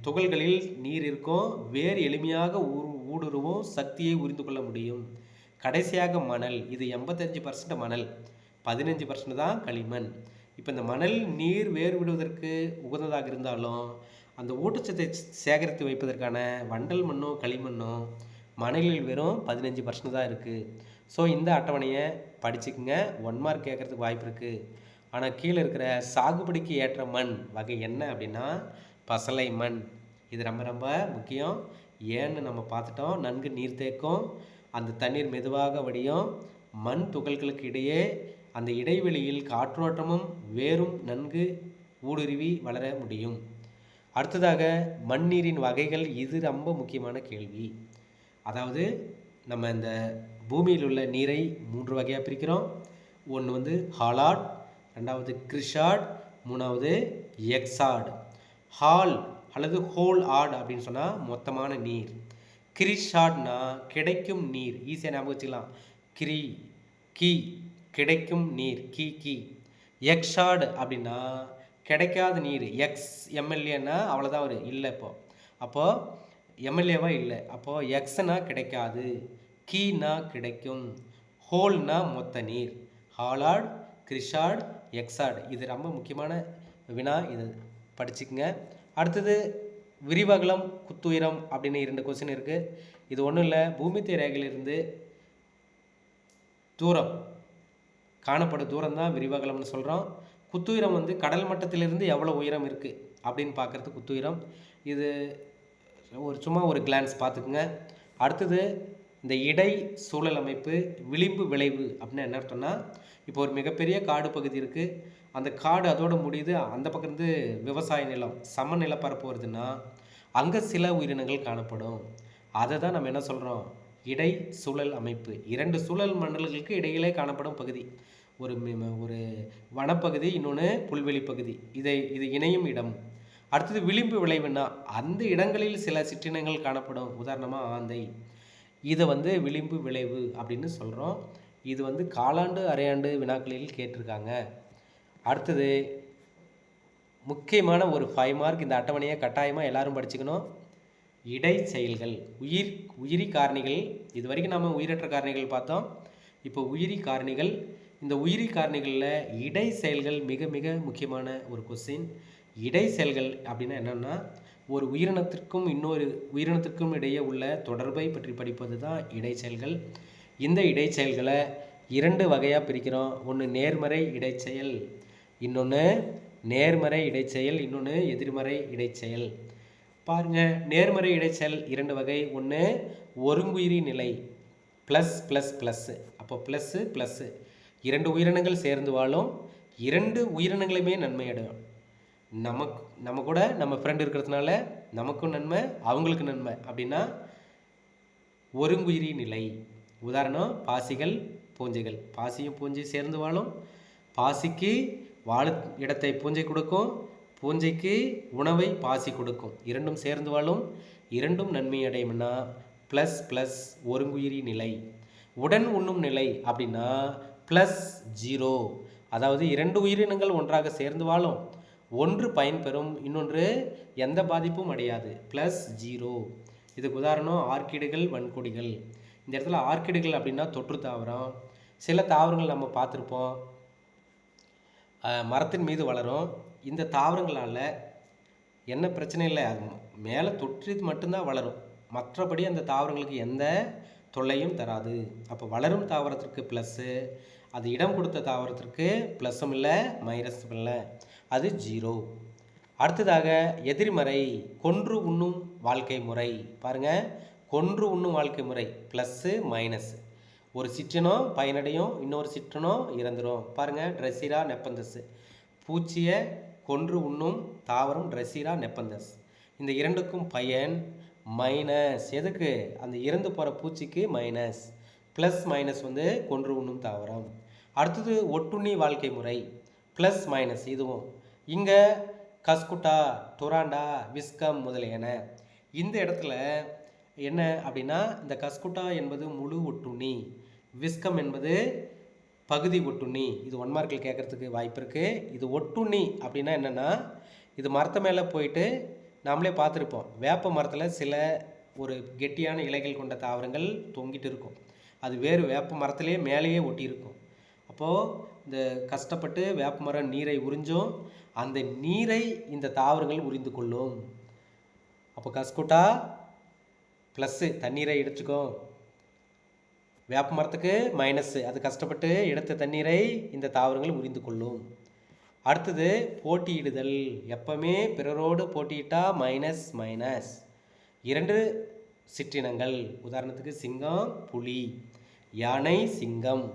துகள்களில் நீர் இருக்கும், வேர் எளிமையாக ஊடுருவும், சக்தியை உறிந்து கொள்ள முடியும். கடைசியாக மணல். இது 85% மணல், 15% தான் களிமண். இப்போ இந்த மணல் நீர் வேர் விடுவதற்கு உகந்ததாக இருந்தாலும் அந்த ஊட்டச்சத்தை சேகரித்து வைப்பதற்கான வண்டல் மண்ணும் களிமண்ணும் மணலில் வெறும் 15% தான் இருக்குது. ஸோ இந்த அட்டவணையை படிச்சுக்குங்க. 1 மார்க் கேட்குறதுக்கு வாய்ப்பு இருக்குது. ஆனால் கீழே இருக்கிற சாகுபடிக்கு ஏற்ற மண் வகை என்ன அப்படின்னா பசலை மண். இது ரொம்ப ரொம்ப முக்கியம். ஏன்னு நம்ம பார்த்துட்டோம். நன்கு நீர் தேக்கும், அந்த தண்ணீர் மெதுவாக வடியும், மண் துகள்களுக்கு இடையே அந்த இடைவெளியில் காற்றோட்டமும் வேரும் நன்கு ஊடுருவி வளர முடியும். அடுத்ததாக மண்ணீரின் வகைகள். இது ரொம்ப முக்கியமான கேள்வி. அதாவது நம்ம இந்த பூமியில் உள்ள நீரை 3 வகையாக பிரிக்கிறோம். ஒன்று வந்து ஹாலாட், ரெண்டாவது கிரிஷாட், மூணாவது எக்ஸாட். ஹால் அல்லது ஹோல் ஆட் அப்படின்னு சொன்னால் மொத்தமான நீர். கிரிஷாட்னா கிடைக்கும் நீர். ஈஸியாக ஞாபகம் வச்சுக்கலாம். கி கிடைக்கும் நீர், கி. எக்ஸாட் அப்படின்னா கிடைக்காத நீர். எக்ஸ் எம்எல்ஏன்னா அவ்வளோதான் வரும், இல்லை அப்போது எம்எல்ஏவா இல்லை. அப்போது எக்ஸ்னா கிடைக்காது, கீனா கிடைக்கும், ஹோல்னா மொத்த நீர். ஹாலாட், கிரிஷாட், எக்ஸாட். இது ரொம்ப முக்கியமான வினா, இது படிச்சுக்குங்க. அடுத்தது விரிவகலம், குத்துயரம் அப்படின்னு 2 கொஸ்டின் இருக்குது. இது ஒன்றும் இல்லை, பூமத்திய ரேகையிலிருந்து தூரம் காணப்படும் தூரம் தான் விரிவகலம்னு சொல்கிறோம். குத்துயரம் வந்து கடல் மட்டத்திலிருந்து எவ்வளோ உயரம் இருக்குது அப்படின்னு பார்க்குறது குத்துயரம். இது சும்மா ஒரு கிளான்ஸ் பார்த்துக்குங்க. அடுத்தது இந்த இடை சூழல் அமைப்பு, விளிம்பு விளைவு அப்படின்னா என்ன அர்த்தம்னா, இப்போ ஒரு மிகப்பெரிய காடு பகுதி இருக்குது, அந்த காடு அதோட முடியுது, அந்த பக்கம் இருந்து விவசாய நிலம் சம நிலப்பரப்பு வருதுன்னா அங்கே சில உயிரினங்கள் காணப்படும். அதை தான் நம்ம என்ன சொல்கிறோம், இடை சூழல் அமைப்பு. 2 சூழல் மண்டலங்களுக்கு இடையிலே காணப்படும் பகுதி. ஒரு வனப்பகுதி, இன்னொன்று புல்வெளி பகுதி. இது இணையும் இடம். அடுத்தது விளிம்பு விளைவுன்னா அந்த இடங்களில் சில சிற்றினங்கள் காணப்படும். உதாரணமாக ஆந்தை. இதை வந்து விளிம்பு விளைவு அப்படின்னு சொல்கிறோம். இது வந்து காலாண்டு அரையாண்டு வினாக்களில் கேட்டிருக்காங்க. அடுத்தது முக்கியமான ஒரு 5 மார்க், இந்த அட்டவணையை கட்டாயமாக எல்லாரும் படிச்சுக்கணும். இடை செயல்கள், உயிரி காரணிகள். இது வரைக்கும் நம்ம உயிரற்ற காரணிகள் பார்த்தோம். இப்போ உயிரி காரணிகள். இந்த உயிரி காரணிகளில் இடை செயல்கள் மிக மிக முக்கியமான ஒரு கொஸ்டின். இடை செயல்கள் அப்படின்னா என்னென்னா, ஒரு உயிரினத்திற்கும் இன்னொரு உயிரினத்திற்கும் இடையே உள்ள தொடர்பை பற்றி படிப்பது தான் இடை செயல்கள். இந்த இடை செயல்களை 2 வகையாக பிரிக்கிறோம். ஒன்று நேர்மறை இடைச்செயல், இன்னொன்று நேர்மறை இடைச்செயல், இன்னொன்று எதிர்மறை இடைச்செயல். பாருங்கள், நேர்மறை இடைச்செயல் 2 வகை. ஒன்று ஒருங்குயிரி நிலை, ப்ளஸ் ப்ளஸ் ப்ளஸ்ஸு. அப்போ ப்ளஸ்ஸு ப்ளஸ்ஸு 2 உயிரினங்கள் சேர்ந்து வாழும். 2 உயிரினங்களுமே நன்மை அடையும். நம்ம கூட நம்ம ஃப்ரெண்ட் இருக்கிறதுனால நமக்கும் நன்மை, அவங்களுக்கு நன்மை. அப்படின்னா ஒருங்குயிரி நிலை. உதாரணம் பாசிகள், பூஞ்சைகள். பாசியும் பூஞ்சை சேர்ந்து வாழும். பாசிக்கு வாழு இடத்தை பூஞ்சை கொடுக்கும், பூஞ்சைக்கு உணவை பாசி கொடுக்கும். 2ம் சேர்ந்து வாழும், 2ம் நன்மை அடையும்னா ப்ளஸ் ப்ளஸ் ஒருங்குயிரி நிலை. உடன் உண்ணும் நிலை அப்படின்னா +0. அதாவது 2 உயிரினங்கள் ஒன்றாக சேர்ந்து வாழும், ஒன்று பயன்பெறும், இன்னொன்று எந்த பாதிப்பும் அடையாது. +0. இதுக்கு உதாரணம் ஆர்க்கிடுகள், வன்கொடிகள். இந்த இடத்துல ஆர்க்கிடுகள் அப்படின்னா தொற்று தாவரம். சில தாவரங்கள் நம்ம பார்த்துருப்போம், மரத்தின் மீது வளரும். இந்த தாவரங்களால் என்ன பிரச்சனை இல்லை, அது மேலே தொற்று மட்டும்தான் வளரும், மற்றபடி அந்த தாவரங்களுக்கு எந்த தொல்லையும் தராது. அப்போ வளரும் தாவரத்திற்கு ப்ளஸ்ஸு, அது இடம் கொடுத்த தாவரத்திற்கு ப்ளஸ்ஸும் இல்லை மைனஸும் இல்லை, அது 0. அடுத்ததாக எதிர்மறை கொன்று உண்ணும் வாழ்க்கை முறை. பாருங்கள், கொன்று உண்ணும் வாழ்க்கை முறை ப்ளஸ்ஸு மைனஸ். ஒரு சிற்றினம் பயனடையும், இன்னொரு சிற்றினம் இறந்துடும். பாருங்கள், ட்ரெஸிரா நெப்பந்தஸ். பூச்சியை கொன்று உண்ணும் தாவரம் ட்ரெஸிரா நெப்பந்தஸ். இந்த 2க்கும் பயன் மைனஸ். எதுக்கு? அந்த இறந்து போகிற பூச்சிக்கு மைனஸ். ப்ளஸ் மைனஸ் வந்து கொன்று உண்ணும் தாவரம். அடுத்தது ஒட்டுண்ணி வாழ்க்கை முறை, ப்ளஸ் மைனஸ். இதுவும் இங்கே கஸ்குட்டா, டொராண்டா, விஸ்கம் முதலியன. இந்த இடத்துல என்ன அப்படின்னா, இந்த கஸ்குட்டா என்பது முழு ஒட்டுண்ணி, விஸ்கம் என்பது பகுதி ஒட்டுண்ணி. இது 1 மார்க்கில் கேட்குறதுக்கு வாய்ப்பு இருக்குது. இது ஒட்டுண்ணி அப்படின்னா என்னென்னா, இது மரத்து மேலே போயிட்டு நாமளே பார்த்துருப்போம், வேப்ப மரத்தில் சில ஒரு கெட்டியான இலைகள் கொண்ட தாவரங்கள் தொங்கிட்டு இருக்கும். அது வேறு வேப்ப மரத்திலே மேலேயே ஒட்டி இருக்கும். அப்போது இந்த கஷ்டப்பட்டு வேப்ப மரம் நீரை உறிஞ்சும், அந்த நீரை இந்த தாவரங்கள் உறிந்து கொள்ளும். அப்போ கஸ்குட்டா ப்ளஸ்ஸு, தண்ணீரை எடுத்துக்கும். வேப்ப மரத்துக்கு மைனஸ்ஸு, அது கஷ்டப்பட்டு எடுத்த தண்ணீரை இந்த தாவரங்கள் உறிந்து கொள்ளும். அடுத்தது போட்டியிடுதல். எப்பவுமே பிறரோடு போட்டியிட்டா மைனஸ் மைனஸ். 2 சிற்றினங்கள், உதாரணத்துக்கு சிங்கம், புலி, யானை, சிங்கம்.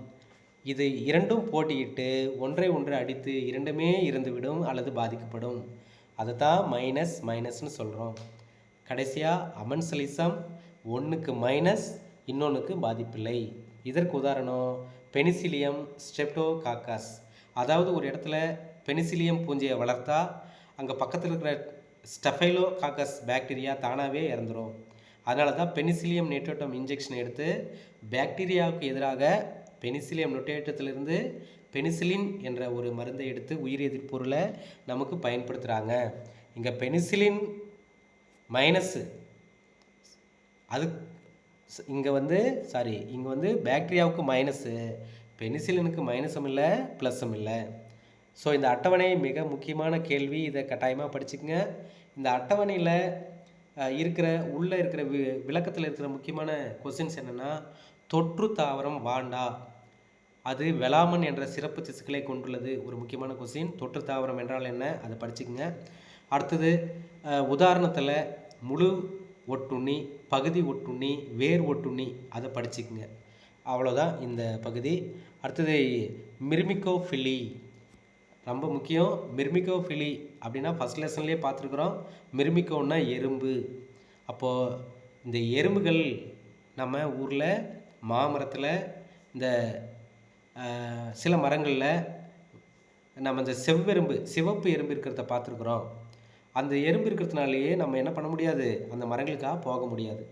இது 2ம் போட்டியிட்டு ஒன்றை ஒன்று அடித்து 2மே இறந்துவிடும் அல்லது பாதிக்கப்படும். அதை தான் மைனஸ் மைனஸ்னு சொல்கிறோம். கடைசியாக அமன்சலிசம், ஒன்றுக்கு மைனஸ், இன்னொன்றுக்கு பாதிப்பில்லை. இதற்கு உதாரணம் பெனிசிலியம் ஸ்ட்ரெப்டோகாக்கஸ். அதாவது ஒரு இடத்துல பெனிசிலியம் பூஞ்சையை வளர்த்தா அங்கே பக்கத்தில் இருக்கிற ஸ்டெஃபைலோகாக்கஸ் பாக்டீரியா தானாகவே இறந்துடும். அதனால தான் பெனிசிலியம் நெட்டோட்டம் இன்ஜெக்ஷன் எடுத்து பாக்டீரியாவுக்கு எதிராக பெனிசிலியம் நொட்டேட்டத்திலிருந்து பெனிசிலின் என்ற ஒரு மருந்தை எடுத்து உயிர் எதிர்ப்பொருளை நமக்கு பயன்படுத்துகிறாங்க. இங்கே பெனிசிலின் மைனஸ்ஸு, அது இங்கே வந்து பாக்டீரியாவுக்கு மைனஸ்ஸு, பெனிசிலினுக்கு மைனஸும் இல்லை ப்ளஸ்ஸும் இல்லை. ஸோ இந்த அட்டவணை மிக முக்கியமான கேள்வி, இதை கட்டாயமாக படிச்சுக்கங்க. இந்த அட்டவணையில் உள்ளே இருக்கிற விளக்கத்தில் இருக்கிற முக்கியமான கொஸ்டின்ஸ் என்னென்னா, தொற்று தாவரம் வாண்டா, அது வெலாமன் என்ற சிறப்பு திசுக்களை கொண்டுள்ளது. ஒரு முக்கியமான கொஸ்டின். தொற்று தாவரம் என்றால் என்ன, அதை படிச்சுக்கங்க. அடுத்தது உதாரணத்தில் முழு ஒட்டுண்ணி, பகுதி ஒட்டுண்ணி, வேர் ஒட்டுண்ணி, அதை படிச்சுக்குங்க. அவ்வளோதான் இந்த பகுதி. அடுத்தது மிர்மிகோஃபிலி, ரொம்ப முக்கியம். மிர்மிகோஃபிலி அப்படின்னா ஃபஸ்ட் லெசன்லேயே பார்த்துருக்குறோம். மிர்மிகோன்னா எறும்பு. அப்போது இந்த எறும்புகள் நம்ம ஊரில் மாமரத்தில், இந்த சில மரங்களில் நம்ம இந்த செவ்வெறும்பு, சிவப்பு எறும்பு இருக்கிறத பார்த்துருக்குறோம். அந்த எறும்பு இருக்கிறதுனாலேயே நம்ம என்ன பண்ண முடியாது, அந்த மரங்களுக்காக போக முடியாது.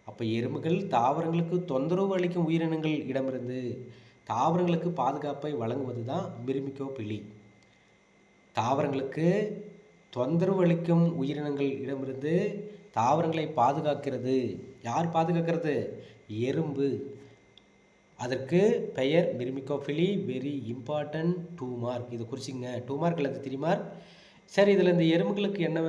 அப்போ எறும்புகள் தாவரங்களுக்கு தொந்தரவு அளிக்கும் உயிரினங்கள் இடமிருந்து தாவரங்களுக்கு பாதுகாப்பை வழங்குவது தான் மிர்மிகோ பிலி. தாவரங்களுக்கு தொந்தரவு அளிக்கும் உயிரினங்கள் இடமிருந்து தாவரங்களை பாதுகாக்கிறது. யார் பாதுகாக்கிறது? எறும்பு. அதற்கு பெயர் மிர்மிகோஃபிலி. Very important 2 mark. இது குறிச்சிங்க. 2 மார்க் அல்லது 3 மார்க். சரி, இதில் இந்த எறும்புகளுக்கு என்ன,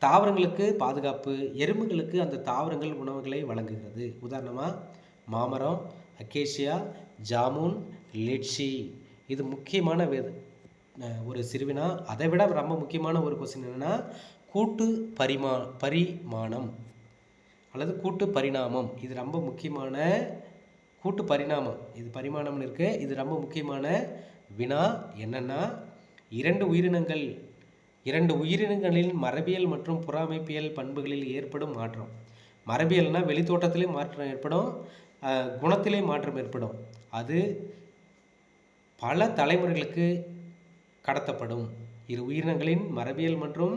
தாவரங்களுக்கு பாதுகாப்பு, எறும்புகளுக்கு அந்த தாவரங்கள் உணவுகளை வழங்குகிறது. உதாரணமாக மாமரம், அக்கேசியா, ஜாமுன், லிட்சி. இது முக்கியமான ஒரு சிறுவினா. அதை விட ரொம்ப முக்கியமான ஒரு கொஸ்டின் என்னென்னா கூட்டு பரிமாணம் அல்லது கூட்டு பரிணாமம். இது ரொம்ப முக்கியமான கூட்டு பரிணாமம். இது பரிமாணம்னு இருக்கு. இது ரொம்ப முக்கியமான வினா. என்னன்னா இரண்டு உயிரினங்களின் மரபியல் மற்றும் புற அமைப்பியல் பண்புகளில் ஏற்படும் மாற்றம். மரபியல்னா வெளித்தோட்டத்திலே மாற்றம் ஏற்படும், குணத்திலே மாற்றம் ஏற்படும். அது பல தலைமுறைகளுக்கு கடத்தப்படும். இரு உயிரினங்களின் மரபியல் மற்றும்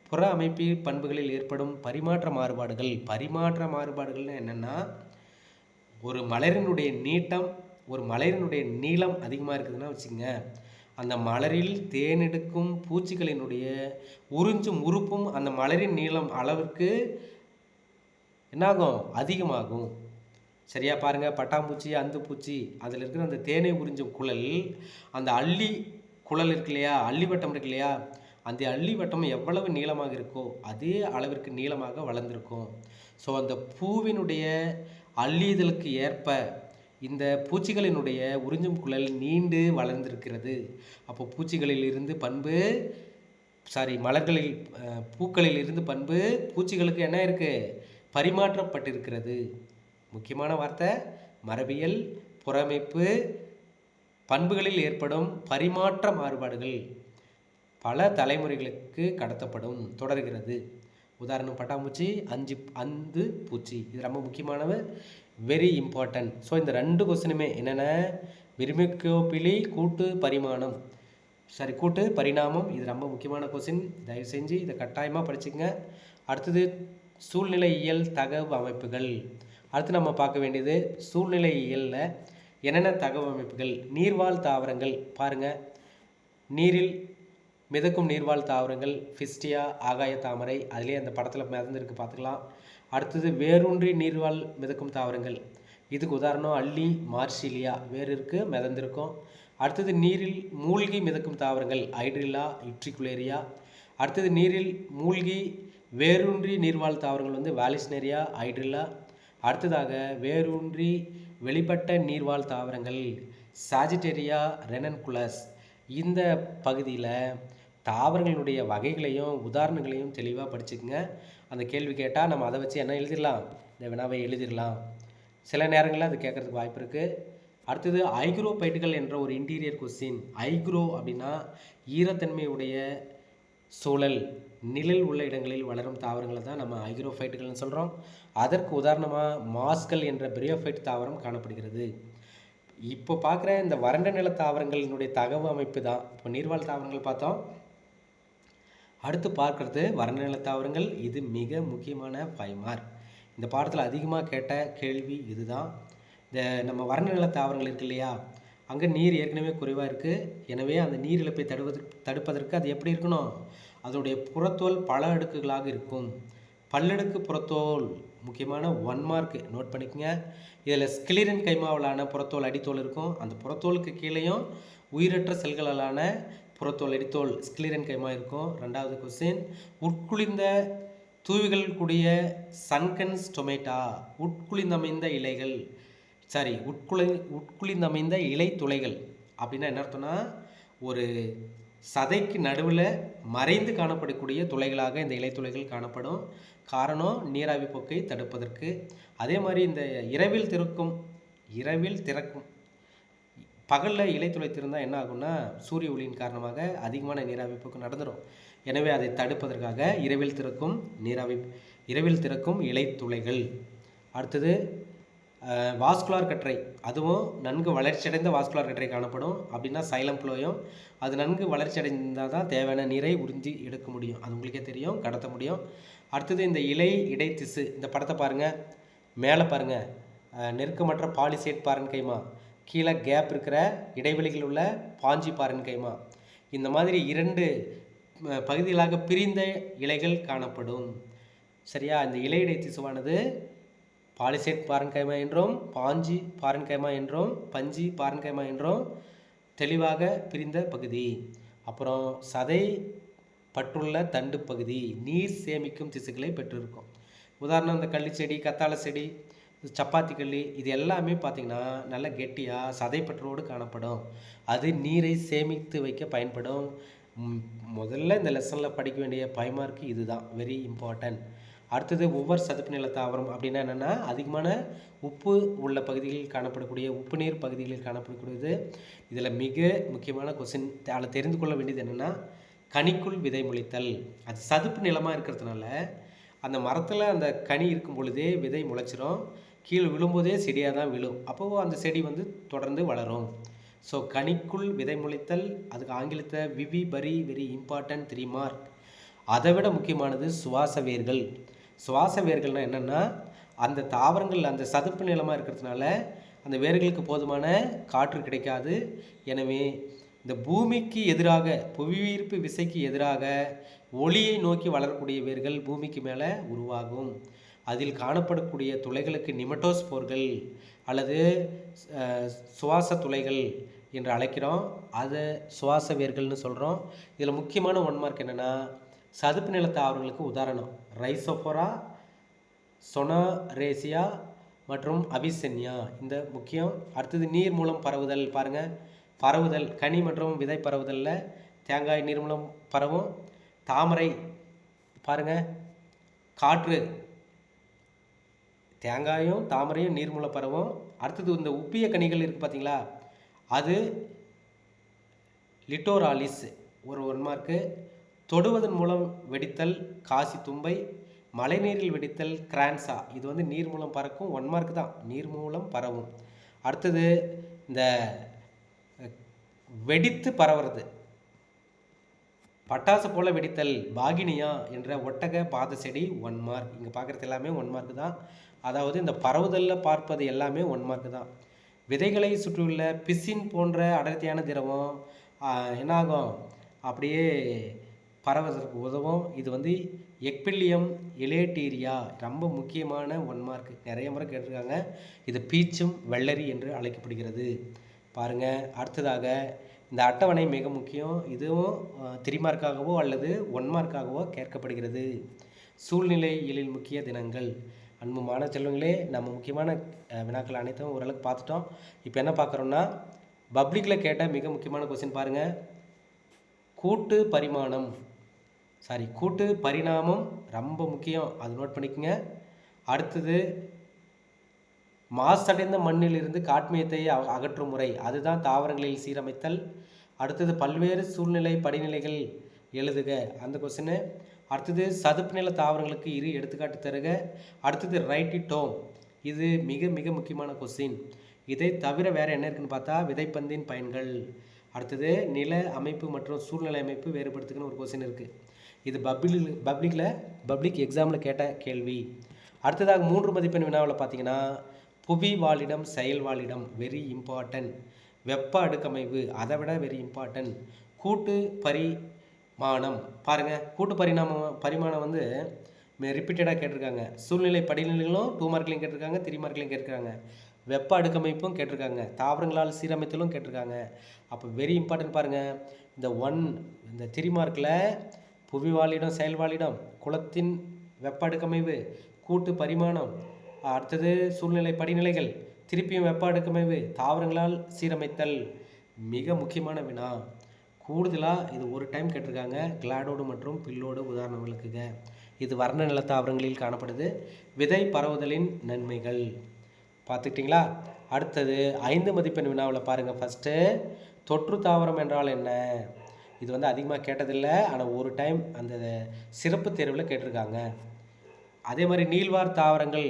புற அமைப்பு பண்புகளில் ஏற்படும் பரிமாற்ற மாறுபாடுகள்னு என்னென்னா, ஒரு மலரினுடைய நீளம் அதிகமாக இருக்குதுன்னா வச்சுக்கோங்க, அந்த மலரில் தேனெடுக்கும் பூச்சிகளினுடைய உறிஞ்சும் உறுப்பும் அந்த மலரின் நீளம் அளவிற்கு என்னாகும், அதிகமாகும். சரியா பாருங்கள், பட்டாம்பூச்சி, அந்துப்பூச்சி, அதில் இருக்கிற அந்த தேனை உறிஞ்சும் குழல், அந்த அள்ளி குழல் இருக்கு இல்லையா, அள்ளிவட்டம் இருக்கு இல்லையா, அந்த அள்ளிவட்டம் எவ்வளவு நீளமாக இருக்கோ அதே அளவிற்கு நீளமாக வளர்ந்துருக்கும். ஸோ அந்த பூவினுடைய அள்ளிதலுக்கு ஏற்ப இந்த பூச்சிகளினுடைய உறிஞ்சும் குழல் நீண்டு வளர்ந்திருக்கிறது. அப்போ பூச்சிகளில் இருந்து பண்பு பூக்களில் இருந்து பண்பு பூச்சிகளுக்கு என்ன இருக்கு, பரிமாற்றப்பட்டிருக்கிறது. முக்கியமான வார்த்தை மரபியல், புறமைப்பு பண்புகளில் ஏற்படும் பரிமாற்ற மாறுபாடுகள் பல தலைமுறைகளுக்கு கடத்தப்படும், தொடர்கிறது. உதாரணம் பட்டாம்பூச்சி, அந்து பூச்சி. இது ரொம்ப முக்கியமானது, வெரி இம்பார்ட்டன்ட். ஸோ இந்த 2 கொஸ்டினுமே என்னென்ன, மிர்மிகோபிலி கூட்டு பரிணாமம். இது ரொம்ப முக்கியமான கொஸ்டின். தயவு செஞ்சு இதை கட்டாயமாக படிச்சுங்க. அடுத்தது சூழ்நிலையியல் தகவு அமைப்புகள். அடுத்து நம்ம பார்க்க வேண்டியது சூழ்நிலையியலில் என்னென்ன தகவு அமைப்புகள். நீர்வாழ் தாவரங்கள் பாருங்கள், நீரில் மிதக்கும் நீர்வாழ் தாவரங்கள், ஃபிஸ்டியா, ஆகாய தாமரை, அதிலே அந்த படத்தில் மிதந்திருக்கு பார்த்துக்கலாம். அடுத்தது வேரூன்றி நீர்வாழ் மிதக்கும் தாவரங்கள். இதுக்கு உதாரணம் அல்லி, மார்சிலியா. வேறு இருக்குது, மிதந்திருக்கும். அடுத்தது நீரில் மூழ்கி மிதக்கும் தாவரங்கள், ஹைட்ரில்லா, யுட்ரிகுலேரியா. அடுத்தது நீரில் மூழ்கி வேரூன்றி நீர்வாழ் தாவரங்கள் வாலிஸ்னேரியா, ஹைட்ரில்லா. அடுத்ததாக வேரூன்றி வெளிப்பட்ட நீர்வாழ் தாவரங்கள், சாஜிட்டேரியா, ரெனன்குலஸ். இந்த பகுதியில் தாவரங்களுடைய வகைகளையும் உதாரணங்களையும் தெளிவாக படிச்சுக்கங்க. அந்த கேள்வி கேட்டால் நம்ம அதை வச்சு என்ன எழுதிடலாம், இந்த வினாவை எழுதிடலாம். சில நேரங்களில் அது கேட்குறதுக்கு வாய்ப்பு இருக்குது. அடுத்தது ஐக்ரோபைட்டுகள் என்ற ஒரு இன்டீரியர் கொஸ்டின். ஐக்ரோ அப்படின்னா ஈரத்தன்மையுடைய சூழல், நிழல் உள்ள இடங்களில் வளரும் தாவரங்களை தான் நம்ம ஐக்ரோஃபைட்டுகள்னு சொல்கிறோம். அதற்கு உதாரணமாக மாஸ்கல் என்ற பிரியோஃபைட் தாவரம் காணப்படுகிறது. இப்போ பார்க்குற இந்த வறண்ட நில தாவரங்களினுடைய தகவு அமைப்பு தான். இப்போ நீர்வாழ் தாவரங்கள் பார்த்தோம், அடுத்து பார்க்குறது வறண்ட நில தாவரங்கள். இது மிக முக்கியமான 5 மார்க். இந்த பாடத்தில் அதிகமாக கேட்ட கேள்வி இதுதான். இந்த நம்ம வறண்ட நில தாவரங்கள் இருக்கு இல்லையா, அங்கே நீர் ஏற்கனவே குறைவாக இருக்குது. எனவே அந்த நீர் இழப்பை தடுப்பதற்கு அது எப்படி இருக்கணும், அதோடைய புறத்தோல் பல அடுக்குகளாக இருக்கும். பல்லடுக்கு புறத்தோல் முக்கியமான 1 மார்க் நோட் பண்ணிக்கோங்க. இதில் ஸ்கிலிரன் கைமாவலான புறத்தோல் அடித்தோல் இருக்கும். அந்த புறத்தோலுக்கு கீழேயும் உயிரற்ற செல்களாலான புறத்தோல் அடித்தோல் ஸ்கிலிரன் கைமா இருக்கும். 2வது கொஸ்டின், உட்குளிர்ந்த தூவிகள் கூடிய சங்கன் ஸ்டொமேட்டா. உட்குளிர்ந்தமைந்த இலை துளைகள் அப்படின்னா என்ன அர்த்தம்னா, ஒரு சதைக்கு நடுவில் மறைந்து காணப்படக்கூடிய துளைகளாக இந்த இலை துளைகள் காணப்படும். காரணம் நீராவி போக்கை தடுப்பதற்கு. அதே மாதிரி இந்த இரவில் திறக்கும் பகலில் இலை துளை திறந்தால் என்ன ஆகும்னா, சூரிய ஒளியின் காரணமாக அதிகமான நீராவி போக்கு நடந்துடும். எனவே அதை தடுப்பதற்காக இரவில் திறக்கும் இலை துளைகள். அடுத்தது வாஸ்குலார் கற்றை, அதுவும் நன்கு வளர்ச்சியடைந்த வாஸ்குலார் கற்றை காணப்படும். அப்படின்னா சைலம் ஃப்ளோயம், அது நன்கு வளர்ச்சி அடைந்தால் தான் தேவையான நீரை உறிஞ்சி எடுக்க முடியும். அது உங்களுக்கே தெரியும், கடத்த முடியும். அடுத்தது இந்த இலை இடை திசு, இந்த படத்தை பாருங்கள், மேலே பாருங்கள், நெருக்கமற்ற பாலிசேட் பாரன்கைமா, கீழே கேப் இருக்கிற இடைவெளிகள் உள்ள பாஞ்சி பாரன்கைமா, இந்த மாதிரி 2 பகுதிகளாக பிரிந்த இலைகள் காணப்படும். சரியா? இந்த இலை இடை திசுவானது பாலிசேட் பாரன்கைமா என்றும் பாஞ்சி பாரன்கைமா என்றும் பஞ்சி பாரன்கைமா என்றும் தெளிவாக பிரிந்த பகுதி. அப்புறம் சதை பற்றுள்ள தண்டு பகுதி நீர் சேமிக்கும் திசுக்களை பெற்றிருக்கும். உதாரணம் இந்த கள்ளி செடி, கத்தாழை செடி, சப்பாத்தி கள்ளி, இது எல்லாமே பார்த்திங்கன்னா நல்ல கெட்டியாக சதைப்பற்றோடு காணப்படும். அது நீரை சேமித்து வைக்க பயன்படும். முதல்ல இந்த லெசனில் படிக்க வேண்டிய பைமார்க்கு இதுதான், வெரி இம்பார்ட்டன்ட். அடுத்தது ஒவ்வொரு சதுப்பு நில தாவரம் அப்படின்னா என்னென்னா, அதிகமான உப்பு உள்ள பகுதிகளில் காணப்படக்கூடிய உப்பு நீர் பகுதிகளில் காணப்படக்கூடியது. இதில் மிக முக்கியமான கொஸ்டின் அதில் தெரிந்து கொள்ள வேண்டியது என்னென்னா, கனிக்குள் விதை முளைத்தல். அது சதுப்பு நிலமாக இருக்கிறதுனால அந்த மரத்தில் அந்த கனி இருக்கும் பொழுதே விதை முளைச்சிரும், கீழே விழும்போதே செடியாக தான் விழும். அப்போது அந்த செடி வந்து தொடர்ந்து வளரும். ஸோ கனிக்குள் விதை முளைத்தல், அதுக்கு ஆங்கிலத்தை விவி பரி, வெரி இம்பார்ட்டன்ட் 3 மார்க். அதை விட முக்கியமானது சுவாச வேர்கள். சுவாச வேர்கள்னால் என்னென்னா, அந்த தாவரங்கள் அந்த சதுப்பு நிலமாக இருக்கிறதுனால அந்த வேர்களுக்கு போதுமான காற்று கிடைக்காது. எனவே இந்த பூமிக்கு எதிராக, புவியீர்ப்பு விசைக்கு எதிராக ஒளியை நோக்கி வளரக்கூடிய வேர்கள் பூமிக்கு மேலே உருவாகும். அதில் காணப்படக்கூடிய துளைகளுக்கு நிமட்டோஸ்போர்கள் அல்லது சுவாச துளைகள் என்று அழைக்கிறோம். அதை சுவாச வேர்கள்னு சொல்கிறோம். இதில் முக்கியமான 1 மார்க் என்னென்னா, சதுப்பு நில தாவரங்களுக்கு உதாரணம் ரைசோஃபோரா, சொனாரேசியா மற்றும் அபிசென்யா, இந்த முக்கியம். அடுத்தது நீர் மூலம் பரவுதல். பாருங்கள், பரவுதல் கனி மற்றும் விதை பரவுதலில் தேங்காய் நீர் மூலம் பரவும். தாமரை பாருங்கள், காற்று, தேங்காயும் தாமரையும் நீர் மூலம் பரவும். அடுத்தது இந்த உப்பிய கனிகள் இருக்குது பார்த்தீங்களா, அது லிட்டோராலிஸ், ஒரு 1 மார்க்கு. தொடுவதன் மூலம் வெடித்தல் காசி தும்பை, மழைநீரில் வெடித்தல் கிரான்சா, இது வந்து நீர் மூலம் பறக்கும், 1 மார்க் தான், நீர் மூலம் பரவும். அடுத்தது இந்த வெடித்து பரவுறது, பட்டாசு போல வெடித்தல் பாகினியா என்ற ஒட்டக பாத செடி 1 மார்க். இங்கே பார்க்குறது எல்லாமே 1 மார்க் தான். அதாவது இந்த பரவுதலில் பார்ப்பது எல்லாமே 1 மார்க் தான். விதைகளை சுற்றியுள்ள பிசின் போன்ற அடர்த்தியான திரவம் என்னாகும், அப்படியே பரவதற்கு உதவும். இது வந்து எக்பில்லியம் எலேட்டீரியா, ரொம்ப முக்கியமான 1 மார்க், நிறைய முறை கேட்டிருக்காங்க. இது பீச்சும் வெள்ளரி என்று அழைக்கப்படுகிறது. பாருங்கள், அடுத்ததாக இந்த அட்டவணை மிக முக்கியம். இதுவும் 3 மார்க்காகவோ அல்லது 1 மார்க்காகவோ கேட்கப்படுகிறது. சூழ்நிலையியலில் முக்கிய தினங்கள். அன்பு மாணவ செல்வங்களே, நம்ம முக்கியமான வினாக்கள் அனைத்தும் ஓரளவுக்கு பார்த்துட்டோம். இப்போ என்ன பார்க்குறோன்னா, பப்ளிக்கில் கேட்ட மிக முக்கியமான கொஸ்டின் பாருங்கள். கூட்டு பரிணாமம் ரொம்ப முக்கியம், அது நோட் பண்ணிக்கோங்க. அடுத்தது மாசடைந்த மண்ணில் இருந்து காட்மியத்தை அகற்றும் முறை, அதுதான் தாவரங்களில் சீரமைத்தல். அடுத்தது பல்வேறு சூழ்நிலை படிநிலைகள் எழுதுக, அந்த கொஸ்டின். அடுத்தது சதுப்பு நில தாவரங்களுக்கு 2 எடுத்துக்காட்டு தருக. அடுத்தது ரைட் இட் டவுன், இது மிக மிக முக்கியமான கொஸ்டின். இதை தவிர வேறு என்ன இருக்குன்னு பார்த்தா விதைப்பந்தின் பயன்கள். அடுத்தது நில அமைப்பு மற்றும் சூழ்நிலை அமைப்பு வேறுபடுத்துக்குன்னு ஒரு கொஸ்டின் இருக்குது. இது பப்ளிக் எக்ஸாமில் கேட்ட கேள்வி. அடுத்ததாக 3 மதிப்பெண் வினாவில் பார்த்தீங்கன்னா, புவி வாழிடம் செயல் வாழிடம், வெரி இம்பார்ட்டன்ட். வெப்ப அடுக்கமைவு, அதை விட வெரி இம்பார்ட்டன்ட். கூட்டு பரிமாணம் பாருங்கள், கூட்டு பரிமாணம் வந்து ரிப்பீட்டடாக கேட்டிருக்காங்க. சூழ்நிலை படிநிலைகளும் 2 மார்க்லையும் கேட்டிருக்காங்க, 3 மார்க்லையும் கேட்டிருக்காங்க. வெப்ப அடுக்கமைப்பும் கேட்டிருக்காங்க, தாவரங்களால் சீரமைத்தலும் கேட்டிருக்காங்க. அப்போ வெரி இம்பார்ட்டன்ட். பாருங்கள், இந்த 3 மார்க்கில் புவி வாழிடம் செயல் வாழிடம், குளத்தின் வெப்ப அடுக்கமைவு, கூட்டு பரிமாணம், அடுத்தது சூழ்நிலை படிநிலைகள், திருப்பியும் வெப்ப அடுக்கமைவு, தாவரங்களால் சீரமைத்தல், மிக முக்கியமான வினா. கூடுதலாக இது ஒரு டைம் கேட்டிருக்காங்க. கிளாடோடு மற்றும் பில்லோடு உதாரணம் விளக்குக. இது வர்ண நில தாவரங்களில் காணப்படுது. விதை பரவுதலின் நன்மைகள் பார்த்துக்கிட்டிங்களா. அடுத்தது 5 மதிப்பெண் வினாவில் பாருங்கள். ஃபஸ்ட்டு தொற்று தாவரம் என்றால் என்ன, இது வந்து அதிகமாக கேட்டதில்லை, ஆனால் ஒரு டைம் அந்த சிறப்பு தேர்வில் கேட்டிருக்காங்க. அதே மாதிரி நீள்வார் தாவரங்கள்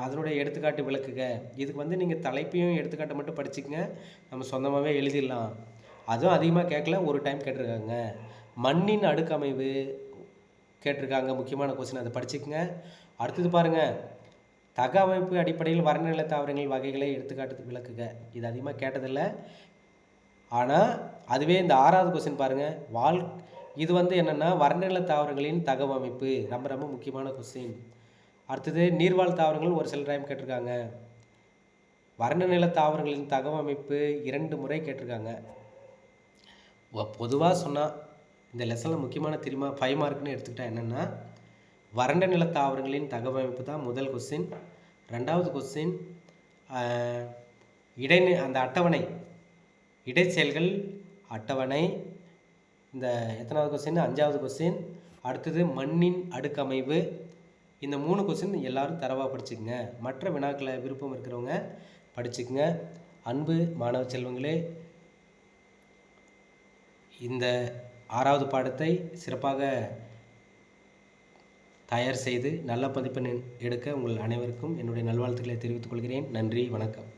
அதனுடைய எடுத்துக்காட்டு விளக்குக. இதுக்கு வந்து நீங்கள் தலைப்பையும் எடுத்துக்காட்டை மட்டும் படிச்சுக்கங்க, நம்ம சொந்தமாகவே எழுதிடலாம். அதுவும் அதிகமாக கேட்கல, ஒரு டைம் கேட்டிருக்காங்க. மண்ணின் அடுக்கமைவு கேட்டிருக்காங்க, முக்கியமான கொஸ்டின், அதை படிச்சுக்கங்க. அடுத்தது பாருங்கள், தகவமைப்பு அடிப்படையில் வறண்ட தாவரங்கள் வகைகளை எடுத்துக்காட்டு விளக்குக. இது அதிகமாக கேட்டதில்லை. ஆனால் அதுவே இந்த 6வது கொஸ்டின் பாருங்கள், இது வந்து என்னென்னா வறண்ட தாவரங்களின் தகவமைப்பு, ரொம்ப ரொம்ப முக்கியமான கொஸ்டின். அடுத்தது நீர்வாழ் தாவரங்கள் ஒரு சில டைம் கேட்டிருக்காங்க. வறண்ட நில தாவரங்களின் தகவமைப்பு 2 முறை கேட்டிருக்காங்க. பொதுவாக சொன்னால் இந்த லெசனில் முக்கியமான தெரியுமா 5 மார்க்குன்னு எடுத்துக்கிட்டால் என்னென்னா, வறண்ட நில தாவரங்களின் தகவமைப்பு தான் முதல் கொஸ்டின். 2வது கொஸ்டின் அந்த அட்டவணை, இடைச்செயல்கள் அட்டவணை. இந்த எத்தனாவது கொஸ்டின்? 5வது கொஸ்டின். அடுத்தது மண்ணின் அடுக்கமைவு. இந்த 3 கொஸ்டின் எல்லோரும் தரவாக படிச்சுக்கங்க. மற்ற வினாக்களை விருப்பம் இருக்கிறவங்க படிச்சுக்கங்க. அன்பு மாணவ செல்வங்களே, இந்த 6வது பாடத்தை சிறப்பாக தயார் செய்து நல்ல மதிப்பெண் எடுக்க உங்கள் அனைவருக்கும் என்னுடைய நல்வாழ்த்துக்களை தெரிவித்துக் கொள்கிறேன். நன்றி, வணக்கம்.